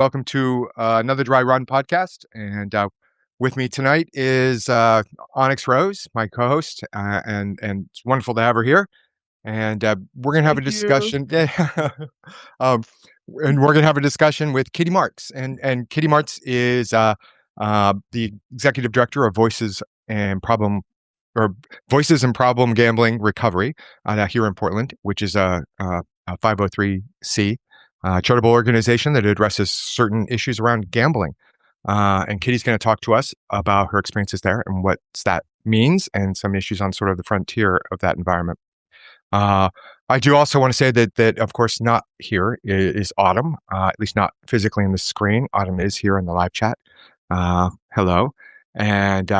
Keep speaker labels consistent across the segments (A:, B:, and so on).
A: Welcome to another Dry Run podcast. And with me tonight is OnyxRose, my co-host, and it's wonderful to have her here. And we're gonna have a
B: Thank you.
A: discussion. um, and we're gonna have a discussion with Kitty Martz, and Kitty Martz is the executive director of Voices and Problem Gambling Recovery here in Portland, which is a 503c charitable organization that addresses certain issues around gambling. And Kitty's going to talk to us about her experiences there and what that means and some issues on sort of the frontier of that environment. I do also want to say that of course not here is Autumn, at least not physically on the screen. Autumn is here in the live chat. Hello, and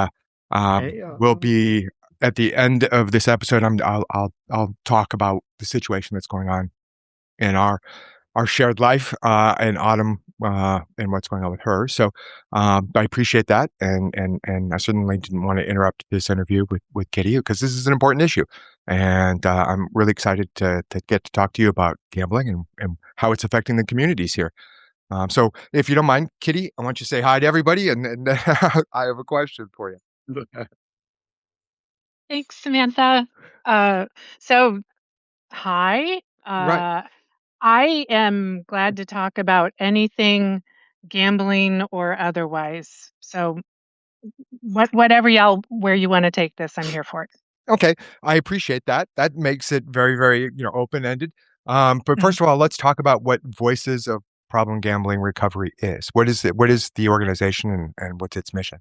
B: Hey,
A: we'll be at the end of this episode. I'll talk about the situation that's going on in our shared life and Autumn and what's going on with her. So I appreciate that, and I certainly didn't want to interrupt this interview with Kitty because this is an important issue, and I'm really excited to get to talk to you about gambling and how it's affecting the communities here. So if you don't mind, Kitty, I want you to say hi to everybody, and I have a question for you.
C: Thanks, Samantha. So, hi.
A: Right.
C: I am glad to talk about anything gambling or otherwise. So, whatever where you want to take this, I'm here for it.
A: Okay, I appreciate that. That makes it very, very, open-ended. But
C: Mhm.
A: first of all, let's talk about what Voices of Problem Gambling Recovery is. What is it? What is the organization and what's its mission?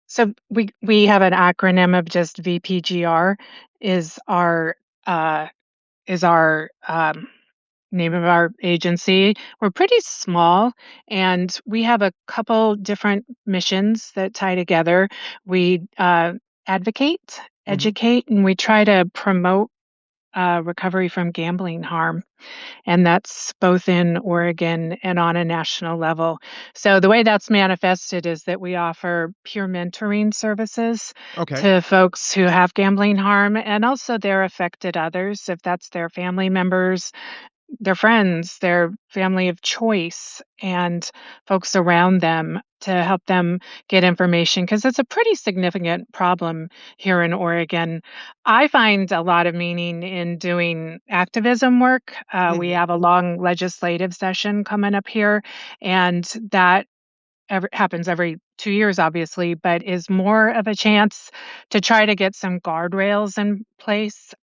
C: So we have an acronym of just VPGR is our uh, name of our agency. We're pretty small and we have a couple different missions that tie together. We advocate,
A: Hmm.
C: educate, and we try to promote recovery from gambling harm. And that's both in Oregon and on a national level. So the way that's manifested is that we offer peer mentoring services
A: Okay.
C: to folks who have gambling harm and also their affected others, if that's their family members, their friends, their family of choice, and folks around them to help them get information because it's a pretty significant problem here in Oregon. I find a lot of meaning in doing activism work. We
A: Hmm.
C: have a long legislative session coming up here, and that happens every 2 years, obviously, but is more of a chance to try to get some guardrails in place.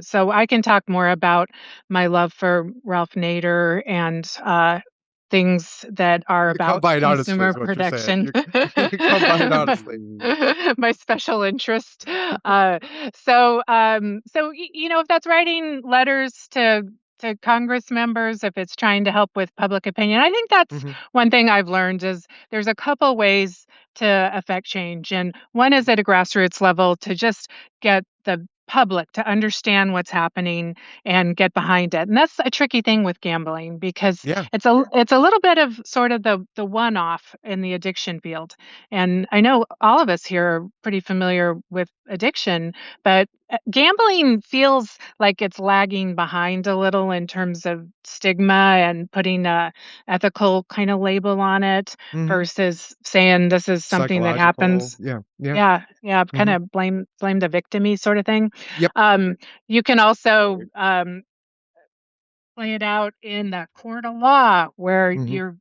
C: So I can talk more about my love for Ralph Nader and things that are
A: You come
C: about
A: by it honestly,
C: consumer
A: is what you're saying.
C: protection.
A: You come by it
C: my,
A: honestly.
C: my special interest. If that's writing letters to Congress members, if it's trying to help with public opinion, I think that's
A: Hmm.
C: one thing I've learned is there's a couple ways to affect change. And one is at a grassroots level to just get the public to understand what's happening and get behind it. And that's a tricky thing with gambling because
A: Yeah.
C: it's a little bit of sort of the one-off in the addiction field. And I know all of us here are pretty familiar with addiction, but gambling feels like it's lagging behind a little in terms of stigma and putting a ethical kind of label on it
A: Hmm.
C: versus saying this is something that
A: Psychological.
C: happens.
A: Yeah. Yeah.
C: Yeah, yeah, kind
A: Hmm.
C: of blame the victim-y sort of thing.
A: Yep.
C: You can also play it out in the court of law where
A: Hmm.
C: you're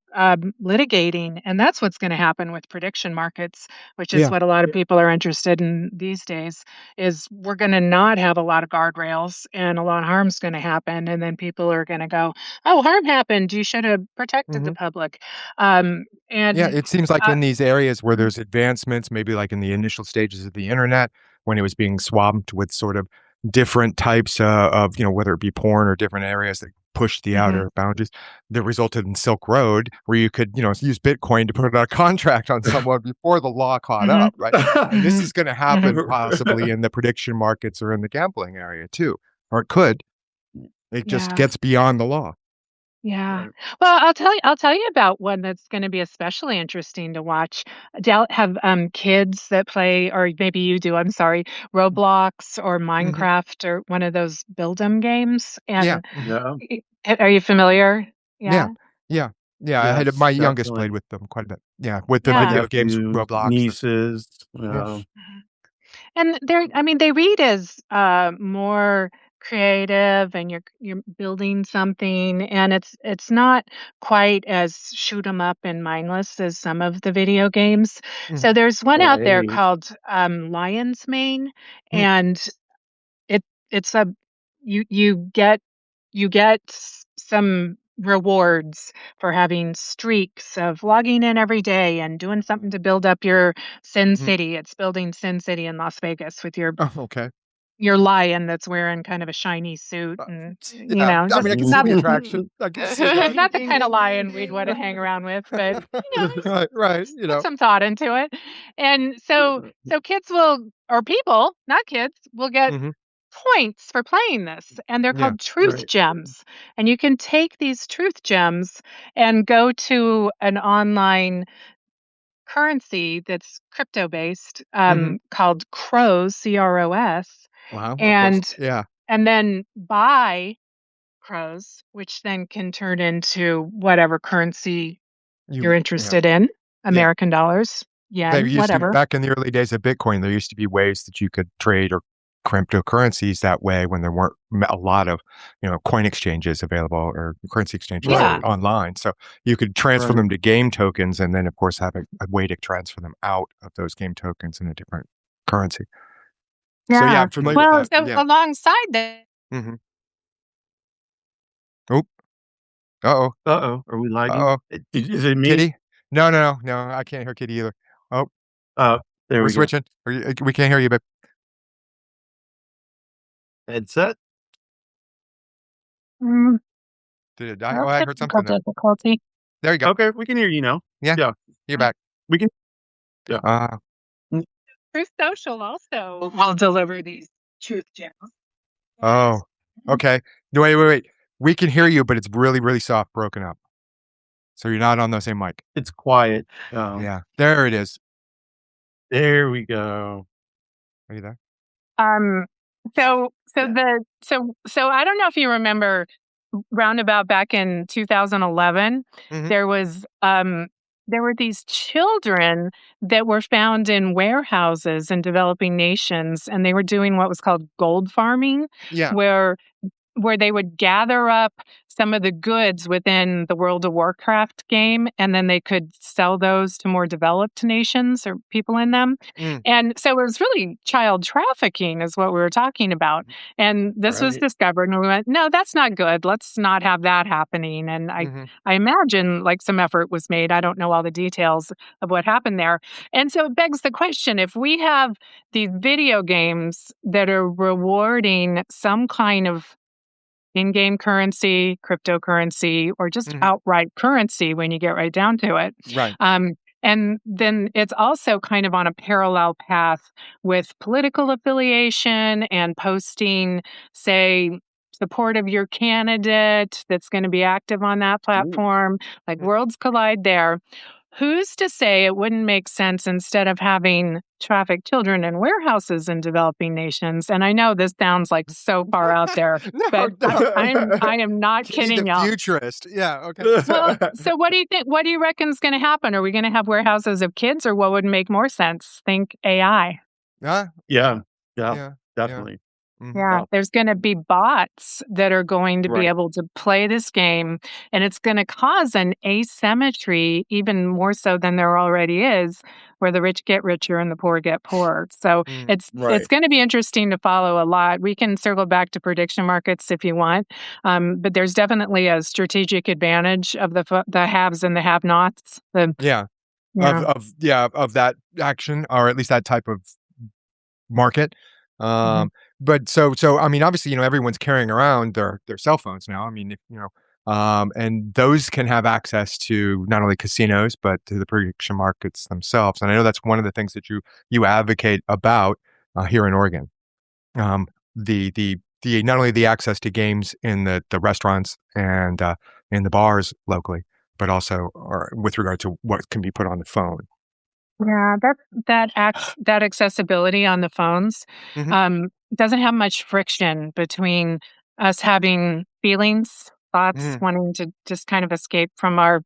C: litigating. And that's what's going to happen with prediction markets, which is
A: Yeah.
C: what a lot of people are interested in these days, is we're going to not have a lot of guardrails and a lot of harm's going to happen. And then people are going to go, oh, harm happened. You should have protected the
A: Hmm.
C: public.
A: Yeah,
C: And
A: it seems like
C: uh,
A: in these areas where there's advancements, maybe like in the initial stages of the internet, when it was being swamped with sort of different types of, whether it be porn or different areas that pushed the
C: mhm,
A: outer boundaries, that resulted in Silk Road, where you could, use Bitcoin to put a contract on someone before the law caught
C: mhm,
A: up, right? And this
C: mhm,
A: is going to
C: mhm.
A: happen possibly in the prediction markets or in the gambling area too, or it could. It just
C: Yeah.
A: gets beyond the law.
C: Yeah.
B: Right.
C: Well, I'll tell you about one that's gonna be especially interesting to watch. Have, kids that play or maybe you do, I'm sorry, Roblox or
A: Hmm.
C: Minecraft or one of those build 'em games,
A: Yeah.
C: and
A: Hmm.
B: Yeah.
C: are you familiar?
A: Yeah.
C: Yeah?
A: Yeah. Yeah, I had
B: Yes,
A: my youngest played
B: definitely.
A: with them quite a bit. Yeah, with the
B: My
C: Yeah.
A: video games,
B: nephews,
A: Roblox.
B: nieces.
A: Yeah.
C: Mhm. And I mean, they read as more creative, and you're building something, and it's not quite as shoot 'em up and mindless as some of the video games.
A: Mhm.
C: So there's one out there
B: Right.
C: called Lion's Mane,
A: Mm.
C: and it it's a you get some rewards for having streaks of logging in every day and doing something to build up your Sin
A: Mhm.
C: City. It's building Sin City in Las Vegas with
A: Oh, okay.
C: your lion that's wearing kind of a shiny suit, and
A: Yeah, I mean,
C: just
A: I can see
C: not
A: the attraction. I can see that.
C: not the
A: Ding,
C: kind of
A: ding, ding,
C: lion we'd want to
A: ding.
C: hang around with, but
A: Right, right,
C: put some thought into it. And so kids will, or people, not kids, will get
A: Mhm.
C: points for playing this, and they're
A: Yeah.
C: called truth
B: Right.
C: gems. And you can take these truth gems and go to an online currency that's crypto based,
A: Mhm.
C: called Crows, CROS,
A: Wow, okay.
C: and
A: Yeah.
C: then buy crows, which then can turn into whatever currency you're
A: Yeah,
C: interested in,
A: yeah.
C: American dollars,
A: There
C: yen,
A: used to
C: whatever.
A: back in the early days of Bitcoin, there used to be ways that you could trade or cryptocurrencies that way when there weren't a lot of, coin exchanges available or currency exchanges
C: Yeah.
B: Right.
A: online. So you could transfer
B: Right.
A: them to game tokens and then, of course, have a way to transfer them out of those game tokens in a different currency. So, yeah,
C: Yeah.
A: I'm familiar with
C: Well,
A: that.
C: so
A: Yeah.
C: alongside that,
A: Mhm. Oop. Uh-oh.
B: Uh-oh. Are we lagging?
A: Uh-oh.
B: Is it me?
A: Kitty? No, no, no, I can't hear Kitty either. Oh,
B: Oh, there
A: we're
B: we go.
A: switching. We can't hear you, babe.
B: Headset?
C: mm,
A: Did it die?
C: no
A: Oh, I heard
C: technical
A: something there.
C: difficulty.
A: There you go.
B: Okay, we can hear you now.
A: Yeah,
B: Yeah.
A: you're back.
B: We can yeah.
A: Uh,
B: Mm,
C: Truth Social also will deliver these truth gems.
A: oh,
C: Yes.
A: okay. No, wait, wait, wait. We can hear you, but it's really, really soft, broken up. So you're not on the same mic.
B: It's quiet.
A: Yeah, there it is.
B: There we go.
A: Are you there?
C: Um,
B: Yeah.
C: so I don't know if you remember, roundabout back in 2011,
A: Mhm.
C: there was there were these children that were found in warehouses in developing nations, and they were doing what was called gold farming,
A: Yeah.
C: where they would gather up some of the goods within the World of Warcraft game, and then they could sell those to more developed nations or people in them.
A: Mm.
C: And so it was really child trafficking, is what we were talking about. And this was
B: Right.
C: discovered, and we went, no, that's not good. Let's not have that happening. And
A: Mhm.
C: I imagine like some effort was made. I don't know all the details of what happened there. And so it begs the question, if we have these video games that are rewarding some kind of in-game currency, cryptocurrency, or just
A: Mhm.
C: outright currency when you get right down to it.
A: Right.
C: And then it's also kind of on a parallel path with political affiliation and posting, say, support of your candidate that's going to be active on that
B: Ooh.
C: platform. Like
A: Mm.
C: worlds collide there. Who's to say it wouldn't make sense, instead of having trafficked children in warehouses in developing nations? And I know this sounds like so far out there,
A: No,
C: but
A: no.
C: I am not
A: Kitty the
C: kidding y'all.
A: futurist. Yeah, okay.
C: Well, so what do you think? What do you reckon is going to happen? Are we going to have warehouses of kids, or what would make more sense? Think AI.
A: Yeah,
B: Yeah. Yeah.
A: yeah, yeah.
B: Definitely.
A: Mhm.
C: Yeah,
B: Yeah.
C: there's going to be bots that are going to be
B: Right.
C: able to play this game, and it's going to cause an asymmetry, even more so than there already is, where the rich get richer and the poor get poorer. So
A: Mm.
C: it's
B: Right.
C: going to be interesting to follow a lot. We can circle back to prediction markets if you want, but there's definitely a strategic advantage of the haves and the have-nots.
A: Yeah.
C: Yeah.
A: Of that action, or at least that type of market.
C: Mhm.
A: But so I mean, obviously, everyone's carrying around their cell phones now. I mean, and those can have access to not only casinos but to the prediction markets themselves. And I know that's one of the things that you advocate about here in Oregon. The not only the access to games in the restaurants and in the bars locally, but also or with regard to what can be put on the phone.
C: Yeah, that accessibility on the phones
A: Hmm.
C: doesn't have much friction between us having feelings, thoughts,
A: Hmm.
C: wanting to just kind of escape from our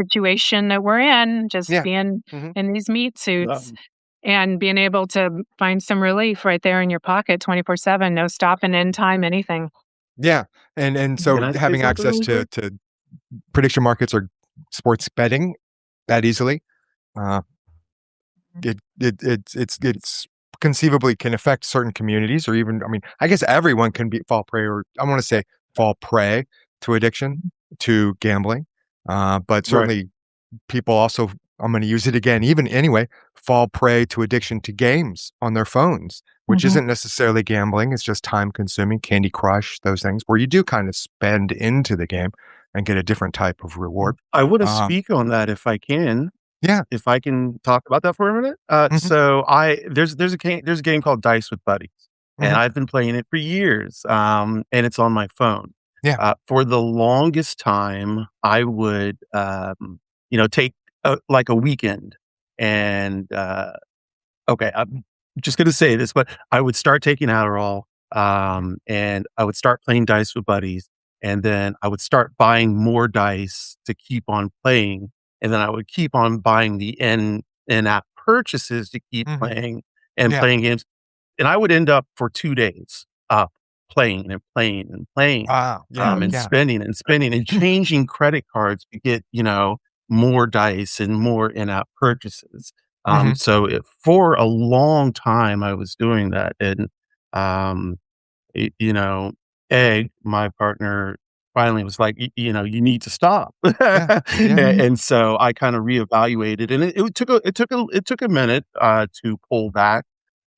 C: situation that we're in, just
A: Yeah.
C: being
A: Mhm.
C: in these meat suits
B: Um,
C: and being able to find some relief right there in your pocket 24/7, no stop and end time, anything.
A: Yeah, and
B: can
A: so
B: I say
A: having
B: something
A: access
B: really quick?
A: to prediction markets or sports betting that easily, uh, it's conceivably can affect certain communities or even, I mean, I guess everyone can be fall prey, or I wanna say fall prey to addiction, to gambling, but
B: Right.
A: certainly people also, I'm gonna use it again, even anyway, fall prey to addiction to games on their phones, which
C: Mhm,
A: isn't necessarily gambling, it's just time consuming, Candy Crush, those things, where you do kind of spend into the game and get a different type of reward.
B: I wanna
A: Um,
B: speak on that if I can.
A: yeah,
B: If I can talk about that for a minute?
A: mhm,
B: So I there's a game called Dice with Buddies, and
A: mhm,
B: I've been playing it for years, and it's on my phone.
A: yeah,
B: For the longest time, I would, take, like, a weekend and, okay, I'm just gonna say this, but I would start taking Adderall, and I would start playing Dice with Buddies, and then I would start buying more dice to keep on playing, and then I would keep on buying the in-app purchases to keep
A: mhm,
B: playing and
A: yeah,
B: playing games, and I would end up for 2 days, playing and playing and playing,
A: wow, yeah,
B: and
A: yeah,
B: spending and spending and changing credit cards to get, more dice and more in-app purchases.
A: mhm,
B: For a long time, I was doing that, and um, you know, my partner finally was like, you need to stop,
A: yeah, yeah,
C: mhm,
B: and so I kind of reevaluated, and it took a minute to pull back.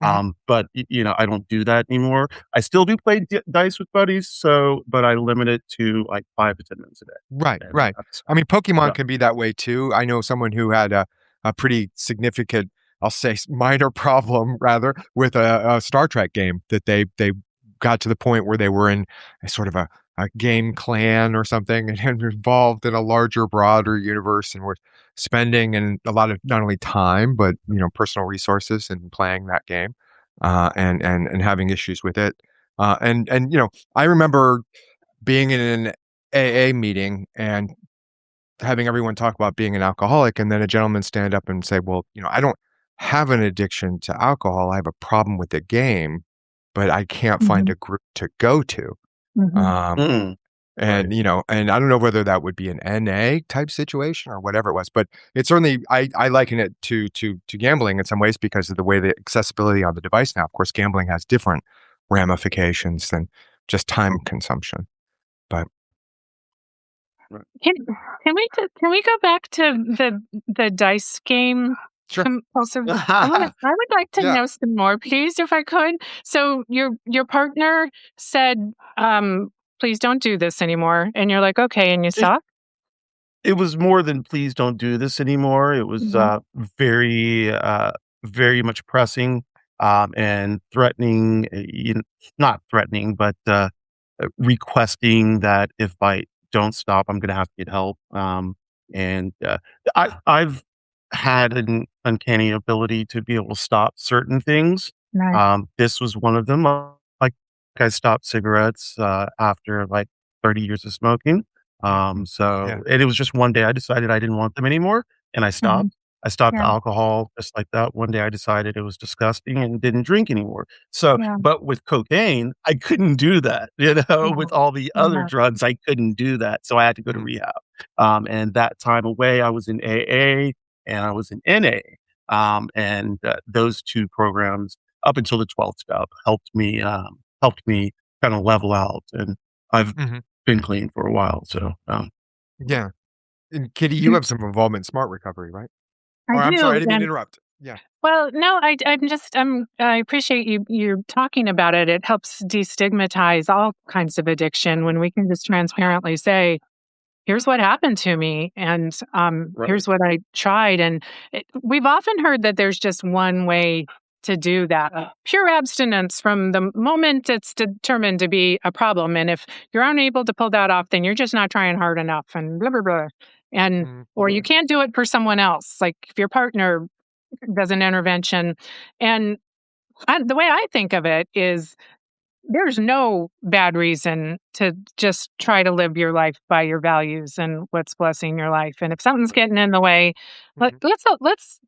A: mhm,
B: But I don't do that anymore. I still do play dice with buddies, but I limit it to like 5 to 10 minutes a
A: right,
B: day, and
A: right.
B: that's
A: I mean, Pokemon
B: yeah.
A: can be that way too. I know someone who had a pretty significant, I'll say minor problem rather, with a Star Trek game that they got to the point where they were in a sort of a game clan or something and involved in a larger, broader universe and were spending and a lot of not only time, but personal resources in playing that game, and having issues with it. And I remember being in an AA meeting and having everyone talk about being an alcoholic, and then a gentleman stand up and say, "Well, I don't have an addiction to alcohol. I have a problem with the game, but I can't find
C: mhm,
A: a group to go to."
C: mhm.
A: Um,
B: Mm, right.
A: and I don't know whether that would be an NA type situation or whatever it was, but it certainly I liken it to gambling in some ways because of the way the accessibility on the device now. Of course, gambling has different ramifications than just time consumption. But
B: Right.
C: Can can we go back to the dice game
A: sure,
C: compulsive? I would like to
A: yeah.
C: know some more, please, if I could. So your partner said, "Please don't do this anymore," and you're like, "Okay," and you
B: It
C: stop.
B: it was more than, "Please don't do this anymore." It was,
C: Mhm.
B: very much pressing, and threatening, not threatening, but, requesting that if I don't stop, I'm gonna have to get help, and, I've had an uncanny ability to be able to stop certain things.
C: Nice.
B: This was one of them, like, I stopped cigarettes, after, like, 30 years of smoking.
A: Yeah.
B: And it was just one day I decided I didn't want them anymore, and I stopped.
C: Mhm.
B: I stopped
C: Yeah,
B: alcohol just like that. One day I decided it was disgusting and didn't drink anymore. So,
C: yeah,
B: but with cocaine, I couldn't do that,
C: yeah,
B: with all the other
C: yeah.
B: drugs, I couldn't do that. So I had to go to
A: Mhm.
B: rehab. And that time away, I was in AA and I was in NA. Those two programs up until the 12th step helped me kind of level out. And I've
A: Mhm.
B: been clean for a while. So,
A: Yeah. And Kitty, you have some involvement in smart recovery, right?
C: I
A: Or I'm sorry, I
C: do,
A: didn't mean to
C: and
A: interrupt. Yeah.
C: well, no, I appreciate you talking about it. It helps destigmatize all kinds of addiction when we can just transparently say, here's what happened to me, and
B: right.
C: here's what I tried. And we've often heard that there's just one way to do that, pure abstinence from the moment it's determined to be a problem. And if you're unable to pull that off, then you're just not trying hard enough, and blah blah blah. And
A: Mhm.
C: or you
B: Right.
C: can't do it for someone else, like if your partner does an intervention. And the way I think of it is there's no bad reason to just try to live your life by your values and what's blessing your life. And if something's getting in the way,
A: Mhm.
C: let's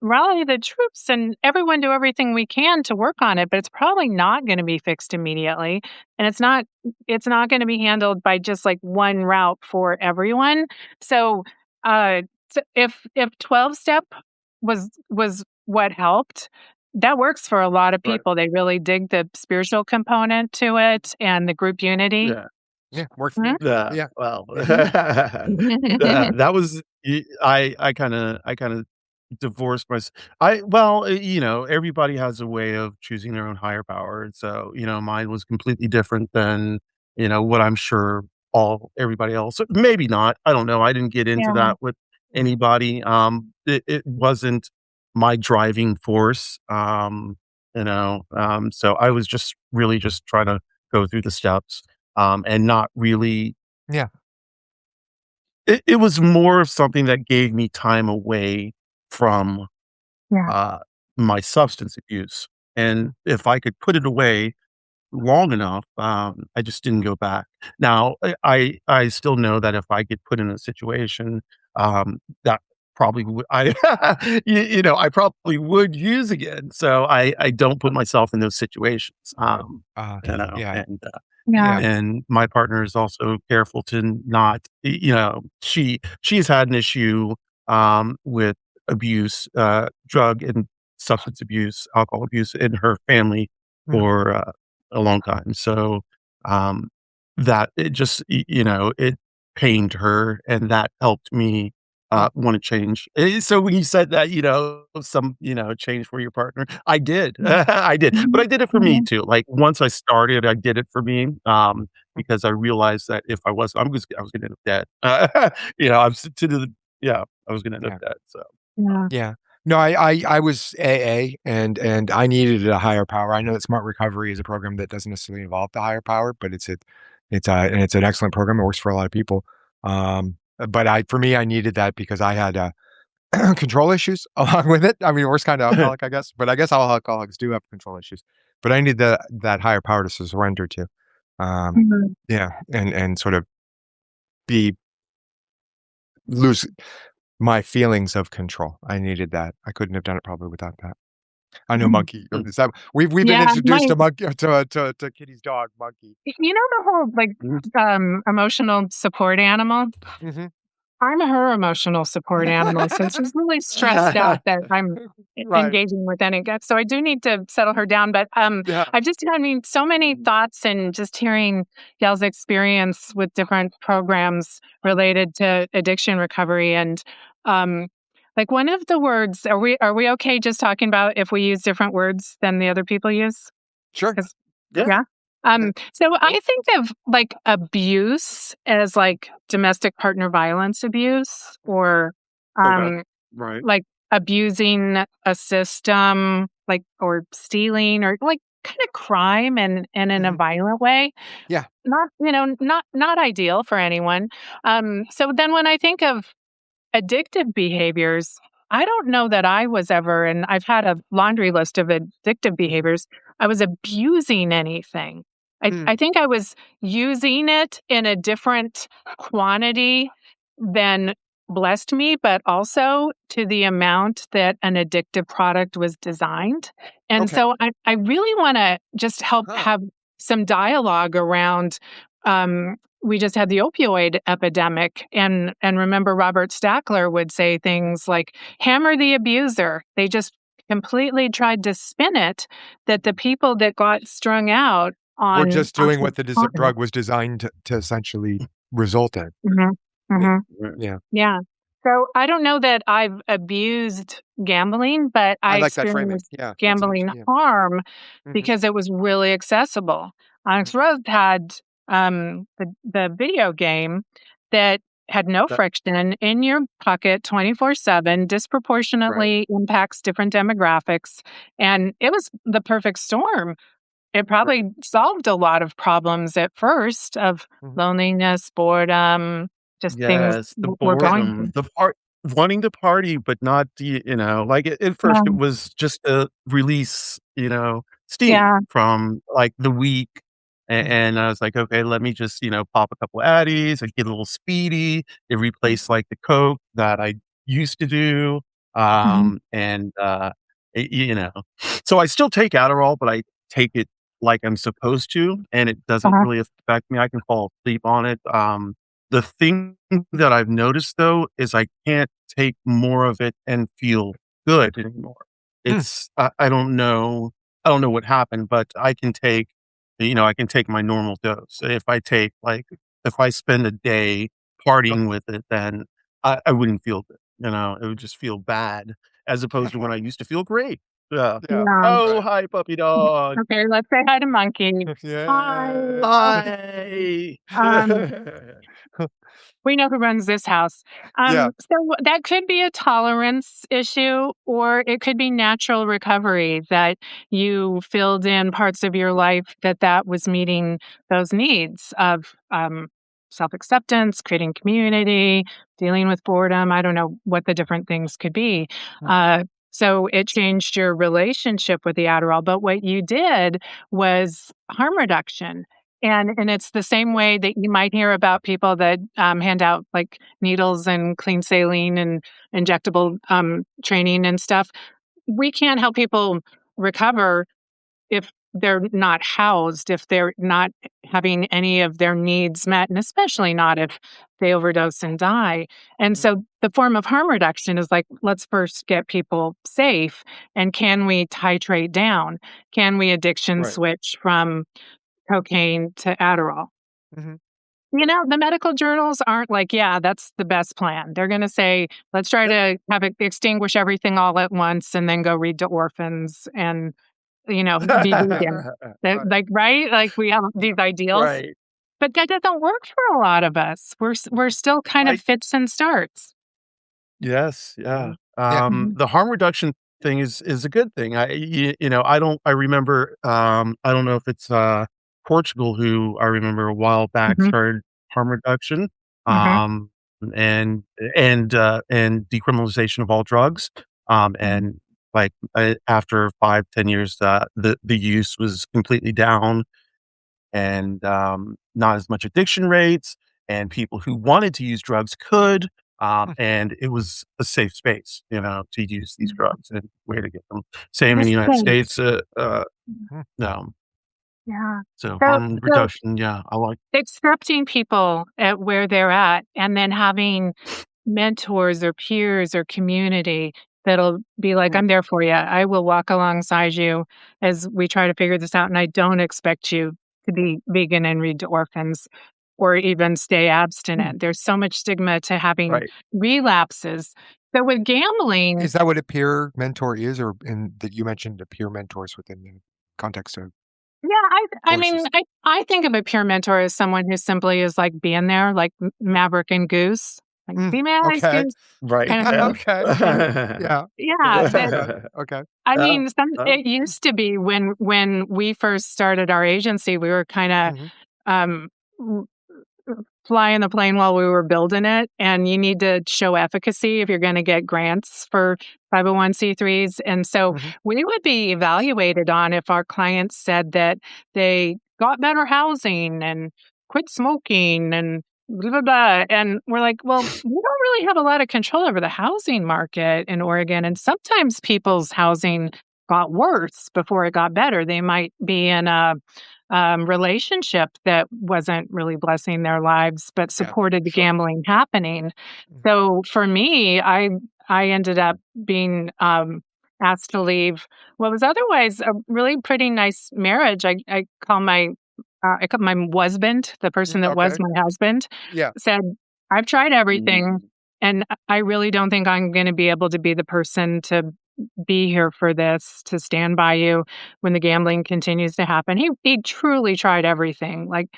C: rally the troops and everyone do everything we can to work on it. But it's probably not going to be fixed immediately, and it's not going to be handled by just like one route for everyone. So, uh, if 12 step was what helped, that works for a lot of
B: Right.
C: people. They really dig the spiritual component to it and the group unity.
B: Yeah.
A: Yeah, worked for
C: Mhm.
A: me.
B: Yeah.
A: Yeah,
B: Well,
A: yeah,
B: that was I kinda divorced mys I well, everybody has a way of choosing their own higher power, and so, mine was completely different than, what I'm sure all everybody else maybe not, I don't know, I didn't get into
C: Yeah,
B: that with anybody, it wasn't my driving force, so I was just really just trying to go through the steps, and not really
A: yeah.
B: it was more of something that gave me time away from,
C: yeah,
B: uh, my substance abuse, and if I could put it away long enough, I just didn't go back. Now, I still know that if I get put in a situation, that probably would I I probably would use again, so I don't put myself in those situations,
A: Uh, yeah,
B: and
C: yeah,
A: yeah.
B: and my partner is also careful to not she's had an issue, with abuse, drug and substance abuse, alcohol abuse in her family
A: Mhm.
B: for, a long time. So, um, that it just it pained her, and that helped me,
A: Mm,
B: wanna change. So when you said that, change for your partner, I did.
C: yeah.
B: I did, but
C: Mhm,
B: I did it for me
C: mhm.
B: too. Like, once I started, I did it for me, because I realized that if I was gonna end up dead. I was to the yeah, I was gonna end up
A: yeah.
B: dead, so
C: Yeah.
A: Yeah. No, I was AA and I needed a higher power. I know that Smart Recovery is a program that doesn't necessarily involve the higher power, but it's an excellent program. It works for a lot of people. But for me, I needed that because I had control issues along with it. I mean, worst kind of alcoholic, I guess, but I guess all alcoholics do have control issues. But I need that higher power to surrender to. Um,
C: Mhm.
A: yeah, and sort of be lose my feelings of control. I needed that. I couldn't have done it probably without that. I know
C: Mhm.
A: Monkey. Is that we've been
C: Yeah,
A: introduced
C: my
A: to Monkey to Kitty's dog, Monkey.
C: the whole, like,
B: Mhm.
C: emotional support animal?
A: Mhm.
C: I'm her emotional support animal, so she's really stressed out that I'm
A: Right.
C: engaging with any guy. So I do need to settle her down. But
A: Yeah.
C: I've just I mean, so many thoughts and just hearing y'all's experience with different programs related to addiction recovery and um, like one of the words. Are we okay just talking about if we use different words than the other people use?
A: Sure.
C: 'Cause
B: Yeah,
C: yeah.
A: Yeah.
C: So I think of like abuse as like domestic partner violence abuse or
B: okay.
C: um
B: Right.
C: like abusing a system like or stealing or like kind of crime and in a
A: Mhm.
C: violent way.
A: Yeah.
C: Not ideal for anyone. So then when I think of addictive behaviors, I don't know that I was ever, and I've had a laundry list of addictive
A: Mhm.
C: behaviors. I was abusing anything. I,
A: Mm.
C: I think I was using it in a different quantity than blessed me, but also to the amount that an addictive product was designed. And
A: Okay.
C: so I really want to just help
A: Huh.
C: have some dialogue around we just had the opioid epidemic and remember Robert Stackler would say things like hammer the abuser. They just completely tried to spin it that the people that got strung out
A: We're
C: on
A: just doing what the
C: on
A: drug was designed to essentially result in.
C: Mhm,
A: Yeah.
C: mhm.
B: Right.
A: Yeah.
C: Yeah. So I don't know that I've abused gambling, but
A: I
C: I
A: like that framing.
C: experienced
A: Yeah. That's
C: gambling
A: interesting. Yeah.
C: harm
A: Mhm.
C: because it was really accessible.
A: Mhm.
C: OnyxRose had the video game that had no
B: That
C: friction in your pocket 24/7,
B: right.
C: disproportionately impacts different demographics, and it was the perfect storm. It
B: Right.
C: probably solved a lot of problems at first of
A: Mhm.
C: loneliness, boredom, just things
B: Yes, the
C: we're going through.
B: boredom, the part wanting to party, but not like, at first, it
C: Yeah.
B: was just a release, steam
C: Yeah.
B: from like the week. And I was like, okay, let me just, pop a couple Addies, I get a little speedy. It replaced like the Coke that I used to do.
C: Mhm.
B: And, it, so I still take Adderall, but I take it like I'm supposed to, and it doesn't
C: Uh-huh.
B: really affect me. I can fall asleep on it. The thing that I've noticed though is I can't take more of it and feel good anymore.
A: Mm.
B: I don't know. I don't know what happened, but I can take my normal dose. If I spend a day
A: Oh,
B: partying with it, then I wouldn't feel good. It would just feel bad as opposed to when I used to feel great. Yeah.
A: yeah,
C: Yeah.
B: Oh,
A: right.
B: hi, puppy dog.
C: Okay, let's say hi to Monkey. Hi.
A: Yeah.
B: Hi.
C: Um, we know who runs this house.
A: Yeah.
C: So that could be a tolerance issue, or it could be natural recovery that you filled in parts of your life that was meeting those needs of self acceptance, creating community, dealing with boredom. I don't know what the different things could be. Uh, so it changed your relationship with the Adderall. But what you did was harm reduction. And it's the same way that you might hear about people that hand out like needles and clean saline and injectable training and stuff. We can't help people recover if they're not housed, if they're not having any of their needs met, and especially not if they overdose and die. And
A: Mm.
C: so the form of harm reduction is like, let's first get people safe. And can we titrate down? Can we addiction
B: Right.
C: switch from cocaine to Adderall?
A: Mhm.
C: The medical journals aren't like, yeah, that's the best plan. They're going to say, let's try to have it extinguish everything all at once and then go read to orphans and, be vegan.
A: Right.
C: Like, right? Like we have these ideals,
B: Right.
C: but that doesn't work for a lot of us. We're still kind of
B: I
C: fits and starts.
B: Yes, yeah.
A: Yeah.
C: Mhm.
B: The harm reduction thing is a good thing. I remember, I don't know if it's, Portugal who I remember a while back
C: Mhm.
B: started harm reduction,
C: Mhm.
B: um, and and decriminalization of all drugs,
C: Mhm.
B: and, like, after 5, 10 years, the use was completely down and not as much addiction rates, and people who wanted to use drugs could,
A: Mm.
B: and it was a safe space, to use these
C: Mhm.
B: drugs and where to get them. Same in
C: It's
B: the United
C: safe.
B: States.
A: Mhm.
B: No,
C: Yeah.
B: so
C: So,
B: harm
C: so
B: reduction. Yeah, I like.
C: accepting people at where they're at and then having mentors or peers or community that'll be like,
B: Mm,
C: I'm there for you. I will walk alongside you as we try to figure this out. And I don't expect you to be vegan and read to orphans or even stay abstinent. There's so much stigma to having
B: right.
C: relapses. So with gambling,
A: Is that what a peer mentor is, or in that you mentioned the peer mentors within the context of
C: yeah, I mean,
A: courses?
C: I think of a peer mentor as someone who simply is like being there, like Maverick and Goose, like
A: Mm.
C: be my eyes,
A: Okay.
C: Goose,
B: Right.
C: kind of
B: Yeah.
C: thing.
A: Okay.
C: And
A: Yeah.
C: yeah, that
A: Got it. Okay.
C: I
B: Yeah.
C: mean,
B: Yeah.
C: it used to be when we first started our agency, we were kind of
A: Mhm.
C: um, flying the plane while we were building it, and you need to show efficacy if you're going to get grants for 501(c)(3)s. And so
A: Mhm.
C: we would be evaluated on if our clients said that they got better housing and quit smoking and blah, blah, blah. And we're like, well, we don't really have a lot of control over the housing market in Oregon. And sometimes people's housing got worse before it got better. They might be in a relationship that wasn't really blessing their lives, but
A: Yeah.
C: supported the
A: Sure.
C: gambling happening.
A: Mhm.
C: So for me, I ended up being asked to leave what was otherwise a really pretty nice marriage. I call my husband, the person that was
A: Okay.
C: my husband,
A: Yeah.
C: said, "I've tried everything,
B: Mm,
C: and I really don't think I'm going to be able to be the person to be here for this, to stand by you when the gambling continues to happen." He truly tried everything. Like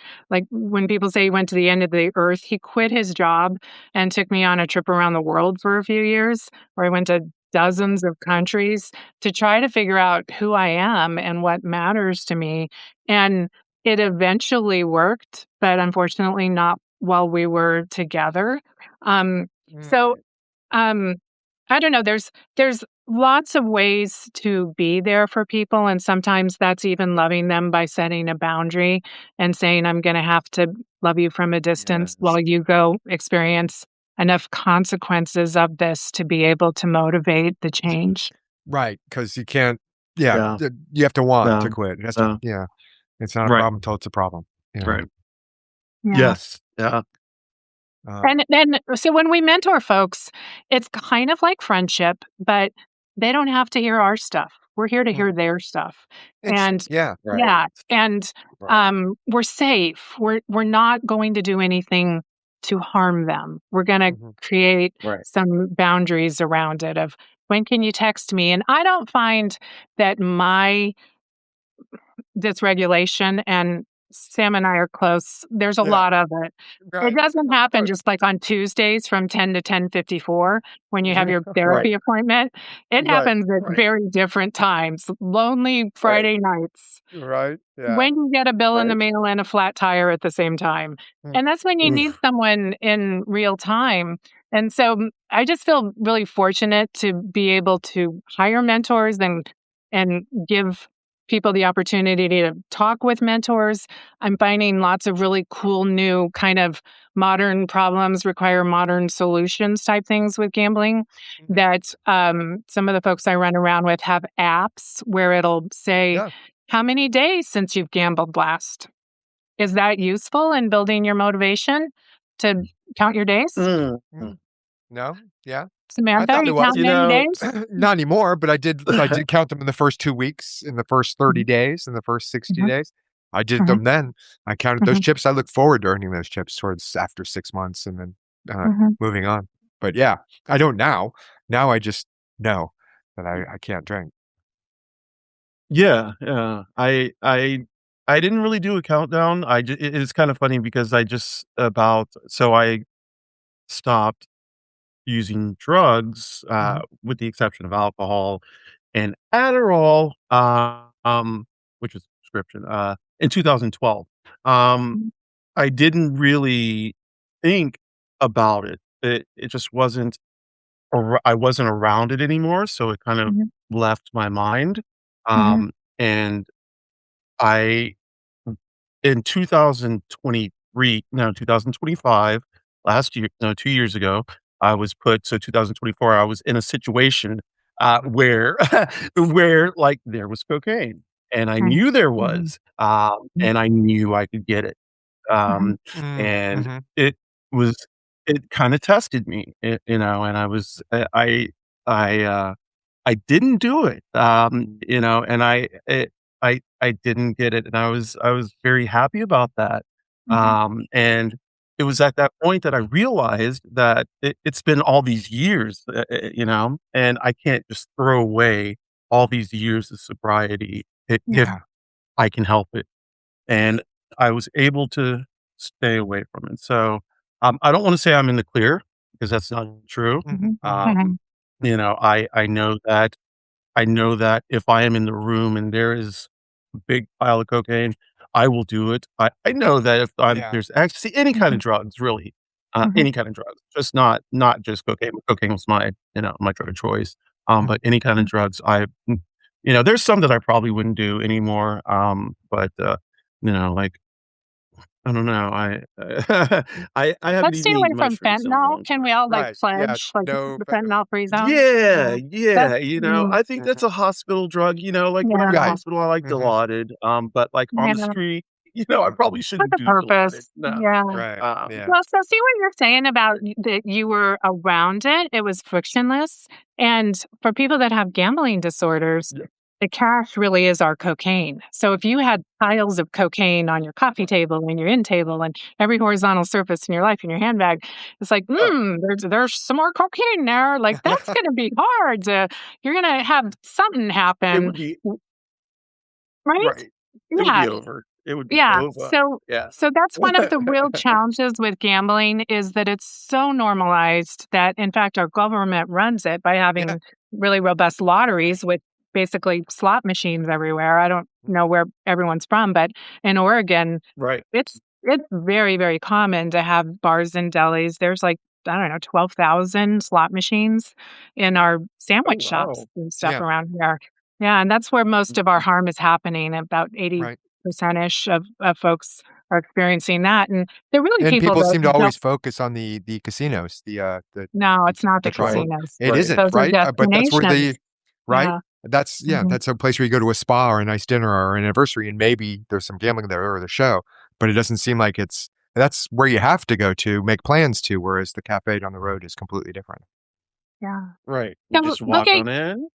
C: when people say he went to the end of the earth, he quit his job and took me on a trip around the world for a few years where I went to dozens of countries to try to figure out who I am and what matters to me. And it eventually worked, but unfortunately not while we were together. Um,
A: Mm.
C: so um, I don't know. There's lots of ways to be there for people, and sometimes that's even loving them by setting a boundary and saying, "I'm gonna have to love you from a distance
B: Yes.
C: while you go experience enough consequences of this to be able to motivate the change."
A: Right, because you can't yeah,
B: Yeah.
A: you have to want
B: Yeah.
A: to quit. It has to
B: Yeah.
A: yeah. It's not a
B: Right.
A: problem until it's a problem, you know?
B: Right.
C: Yeah.
B: Yes. Yeah.
C: And then so when we mentor folks, it's kind of like friendship, but they don't have to hear our stuff. We're here to
A: Mm.
C: hear their stuff.
A: It's
C: And
A: yeah,
B: Right.
C: yeah, and
B: Right.
C: we're safe. We're not going to do anything to harm them. We're going to
A: mhm,
C: create
B: Right.
C: some boundaries around it of when can you text me? And I don't find that my dysregulation, and Sam and I are close. There's a
A: yeah,
C: lot of it. It
A: right,
C: doesn't
A: of
C: happen
A: course.
C: just like on Tuesdays from 10 to 10:54 when you have your
B: Right.
C: therapy appointment. It
A: Right,
C: happens at
B: Right.
C: very different times. Lonely
B: Right.
C: Friday nights,
A: right, yeah,
C: when you get a bill in the
B: Right.
C: mail and a flat tire at the same time.
A: mm,
C: And that's when you need
B: Oof.
C: someone in real time. And so I just feel really fortunate to be able to hire mentors and give people the opportunity to talk with mentors. I'm finding lots of really cool new kind of modern problems require modern solutions type things with gambling
A: mhm,
C: that some of the folks I run around with have apps where it'll say,
A: yeah,
C: how many days since you've gambled last? Is that useful in building your motivation to count your days?
B: Mm.
A: mm, no, yeah. I
C: Samantha, are
A: thought
C: you
A: it was.
B: You
C: counting any
B: know,
C: days?
A: Not anymore, but I did count them in the first 2 weeks, in the first 30
C: Mhm,
A: days, in the first 60
C: mhm,
A: days. I did
C: mhm,
A: them then. I counted those
C: mhm,
A: chips. I look forward to earning those chips towards after 6 months and then,
C: mhm,
A: moving on. But yeah, I don't now. Now I just know that I can't drink.
B: yeah, yeah. I didn't really do a countdown. It is kind of funny because I stopped using drugs,
A: Mhm,
B: with the exception of alcohol and Adderall, which was prescription, in 2012. Um,
C: mhm,
B: I didn't really think about it. It just wasn't I wasn't around it anymore, so it kind of
C: mhm,
B: left my mind.
C: mhm,
B: And I in 2023 no, 2025, last year no, 2 years ago, I was put so 2024, I was in a situation,
A: mhm,
B: where where, like, there was cocaine, and I
C: mhm,
B: knew there
C: mhm,
B: was,
C: mhm,
B: and I knew I could get it.
C: mhm,
B: Um,
A: mm,
B: and
A: mhm,
B: it was it kinda tested me, and I was I, I didn't do it, and I didn't get it, and I was very happy about that,
C: mhm.
B: and it was at that point that I realized that it's been all these years, and I can't just throw away all these years of sobriety if
C: Yeah.
A: yeah,
B: I can help it, and I was able to stay away from it, so, I don't wanna say I'm in the clear because that's not true,
A: mhm,
C: Mhm,
A: mhm,
B: um,
C: mhm,
B: I know that if I am in the room and there is a big pile of cocaine, I will do it. I know that if
A: yeah,
B: there's ecstasy, any kind of
C: mhm,
B: drugs, really,
C: mhm,
B: any kind of drugs, just not just cocaine. Cocaine was my drug of choice.
A: mhm,
B: But any kind of drugs, there's some that I probably wouldn't do anymore. But like I don't know, I haven't
C: let's stay
B: even
C: away
B: eaten
C: from
B: mushrooms in a
C: fentanyl.
B: long
C: Can we
B: time.
C: all, like,
A: right, yeah,
C: pledge, like,
A: no
C: the
A: fentanyl.
C: fentanyl-free zone?
B: Yeah,
C: Yeah. That's
B: yeah, I think
A: Mhm,
B: that's a hospital drug, like, when I'm in the
C: yeah,
A: right,
B: hospital, I like
A: mhm,
B: Dilaudid, but, like, on the
C: yeah,
B: street, I probably
C: with
B: shouldn't
C: a
B: do Dilaudid,
C: purpose.
B: no,
C: Yeah.
A: right, yeah,
C: Well, so see what you're saying about that you were around it, it was frictionless, and for people that have gambling disorders,
B: yeah,
C: the cash really is our cocaine. So if you had piles of cocaine on your coffee table and your end table and every horizontal surface in your life in your handbag, it's like,
B: oh,
C: there's some more cocaine there. Like that's gonna be hard to you're gonna have something
B: it
C: happen,
B: would be
C: right?
B: right, it would
C: Yeah.
B: be over, it would be
C: Yeah,
B: over,
C: so
B: yeah.
C: so that's one of the real challenges with gambling is that it's so normalized that, in fact, our government runs it by
A: yeah,
C: having really robust lotteries with basically slot machines everywhere. I don't know where everyone's from, but in Oregon,
B: Right,
C: it's very, very common to have bars and delis. There's, like, I don't know, 12,000 slot machines in our
B: Oh,
C: sandwich shops
B: wow.
C: and stuff
A: Yeah.
C: around here. Yeah, and that's where most of our harm is happening. About
A: Right.
C: 80% ish of folks are experiencing that. And they're really
A: And
C: people
A: people
C: that
A: seem to
C: don't.
A: always focus on the casinos,
C: No, it's not the
A: Detroit.
C: casinos.
A: It
B: Right.
A: isn't,
C: Those are
A: right? But that's where
C: destinations.
A: right?
C: Yeah. Mhm.
A: That's a place where you go to a spa or a nice dinner or an anniversary, and maybe there's some gambling there or the show, but it doesn't seem like that's where you have to go to make plans to, whereas the cafe down the road is completely different.
C: Yeah.
B: Right. You
C: So
B: just
C: look
B: walk
C: at
B: on in.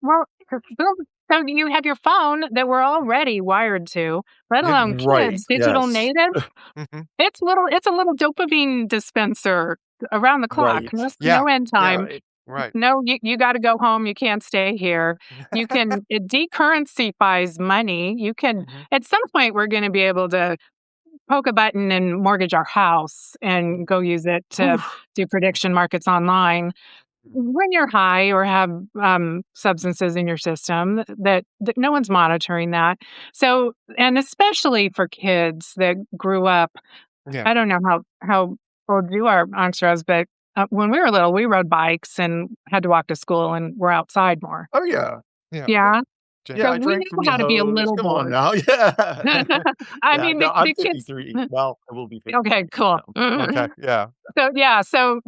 C: well, so you have your phone that we're already wired to, let
A: Yeah.
C: alone
B: Right.
C: kids, digital
B: Yes.
C: natives.
A: Mhm.
C: It's a little dopamine dispenser around the clock.
B: Right.
C: No,
A: Yeah.
C: no end
A: Yeah.
C: time.
B: Right.
A: Right.
C: No, you got to go home. You can't stay here. You can it decurrencyfies money. You can
A: Mhm.
C: at some point we're going to be able to poke a button and mortgage our house and go use it to
B: Oof.
C: do prediction markets online when you're high or have substances in your system that no one's monitoring that. So, and especially for kids that grew up,
A: Yeah.
C: I don't know how old you are, OnyxRose, but when we were little, we rode bikes and had to walk to school and we're outside more.
B: Oh, yeah.
A: Yeah.
C: Yeah.
A: Jan
B: Yeah,
C: So
B: I
C: we
B: drank
C: knew
B: from the
C: how to be a
B: hose.
C: little
B: Come on
C: bored.
B: now. Yeah.
C: I
B: Yeah,
C: mean,
B: no, I'm
C: the kids.
B: 53. Well, I will be 53.
C: Okay, cool.
B: So,
A: Okay. Yeah.
C: So yeah, so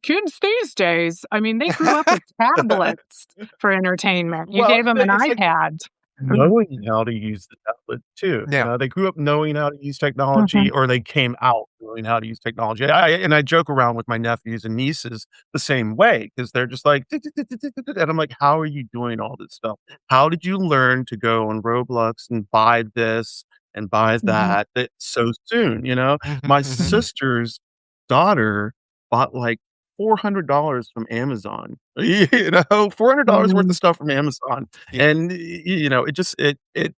C: kids these days, I mean, they grew up with tablets for entertainment. You
B: well,
C: gave them an
B: it's like
C: iPad.
B: knowing how to use the tablet too.
A: Yeah.
B: They grew up knowing how to use technology,
C: Mhm.
B: or they came out knowing how to use technology. I joke around with my nephews and nieces the same way because they're just like, and I'm like, how are you doing all this stuff? How did you learn to go on Roblox and buy this and buy
C: Mhm.
B: that so soon?
A: Mhm.
B: My
A: Mhm.
C: Mhm.
B: sister's daughter bought like $400 from Amazon. $400 worth
C: Mhm.
B: of stuff from Amazon,
A: Yeah.
B: and it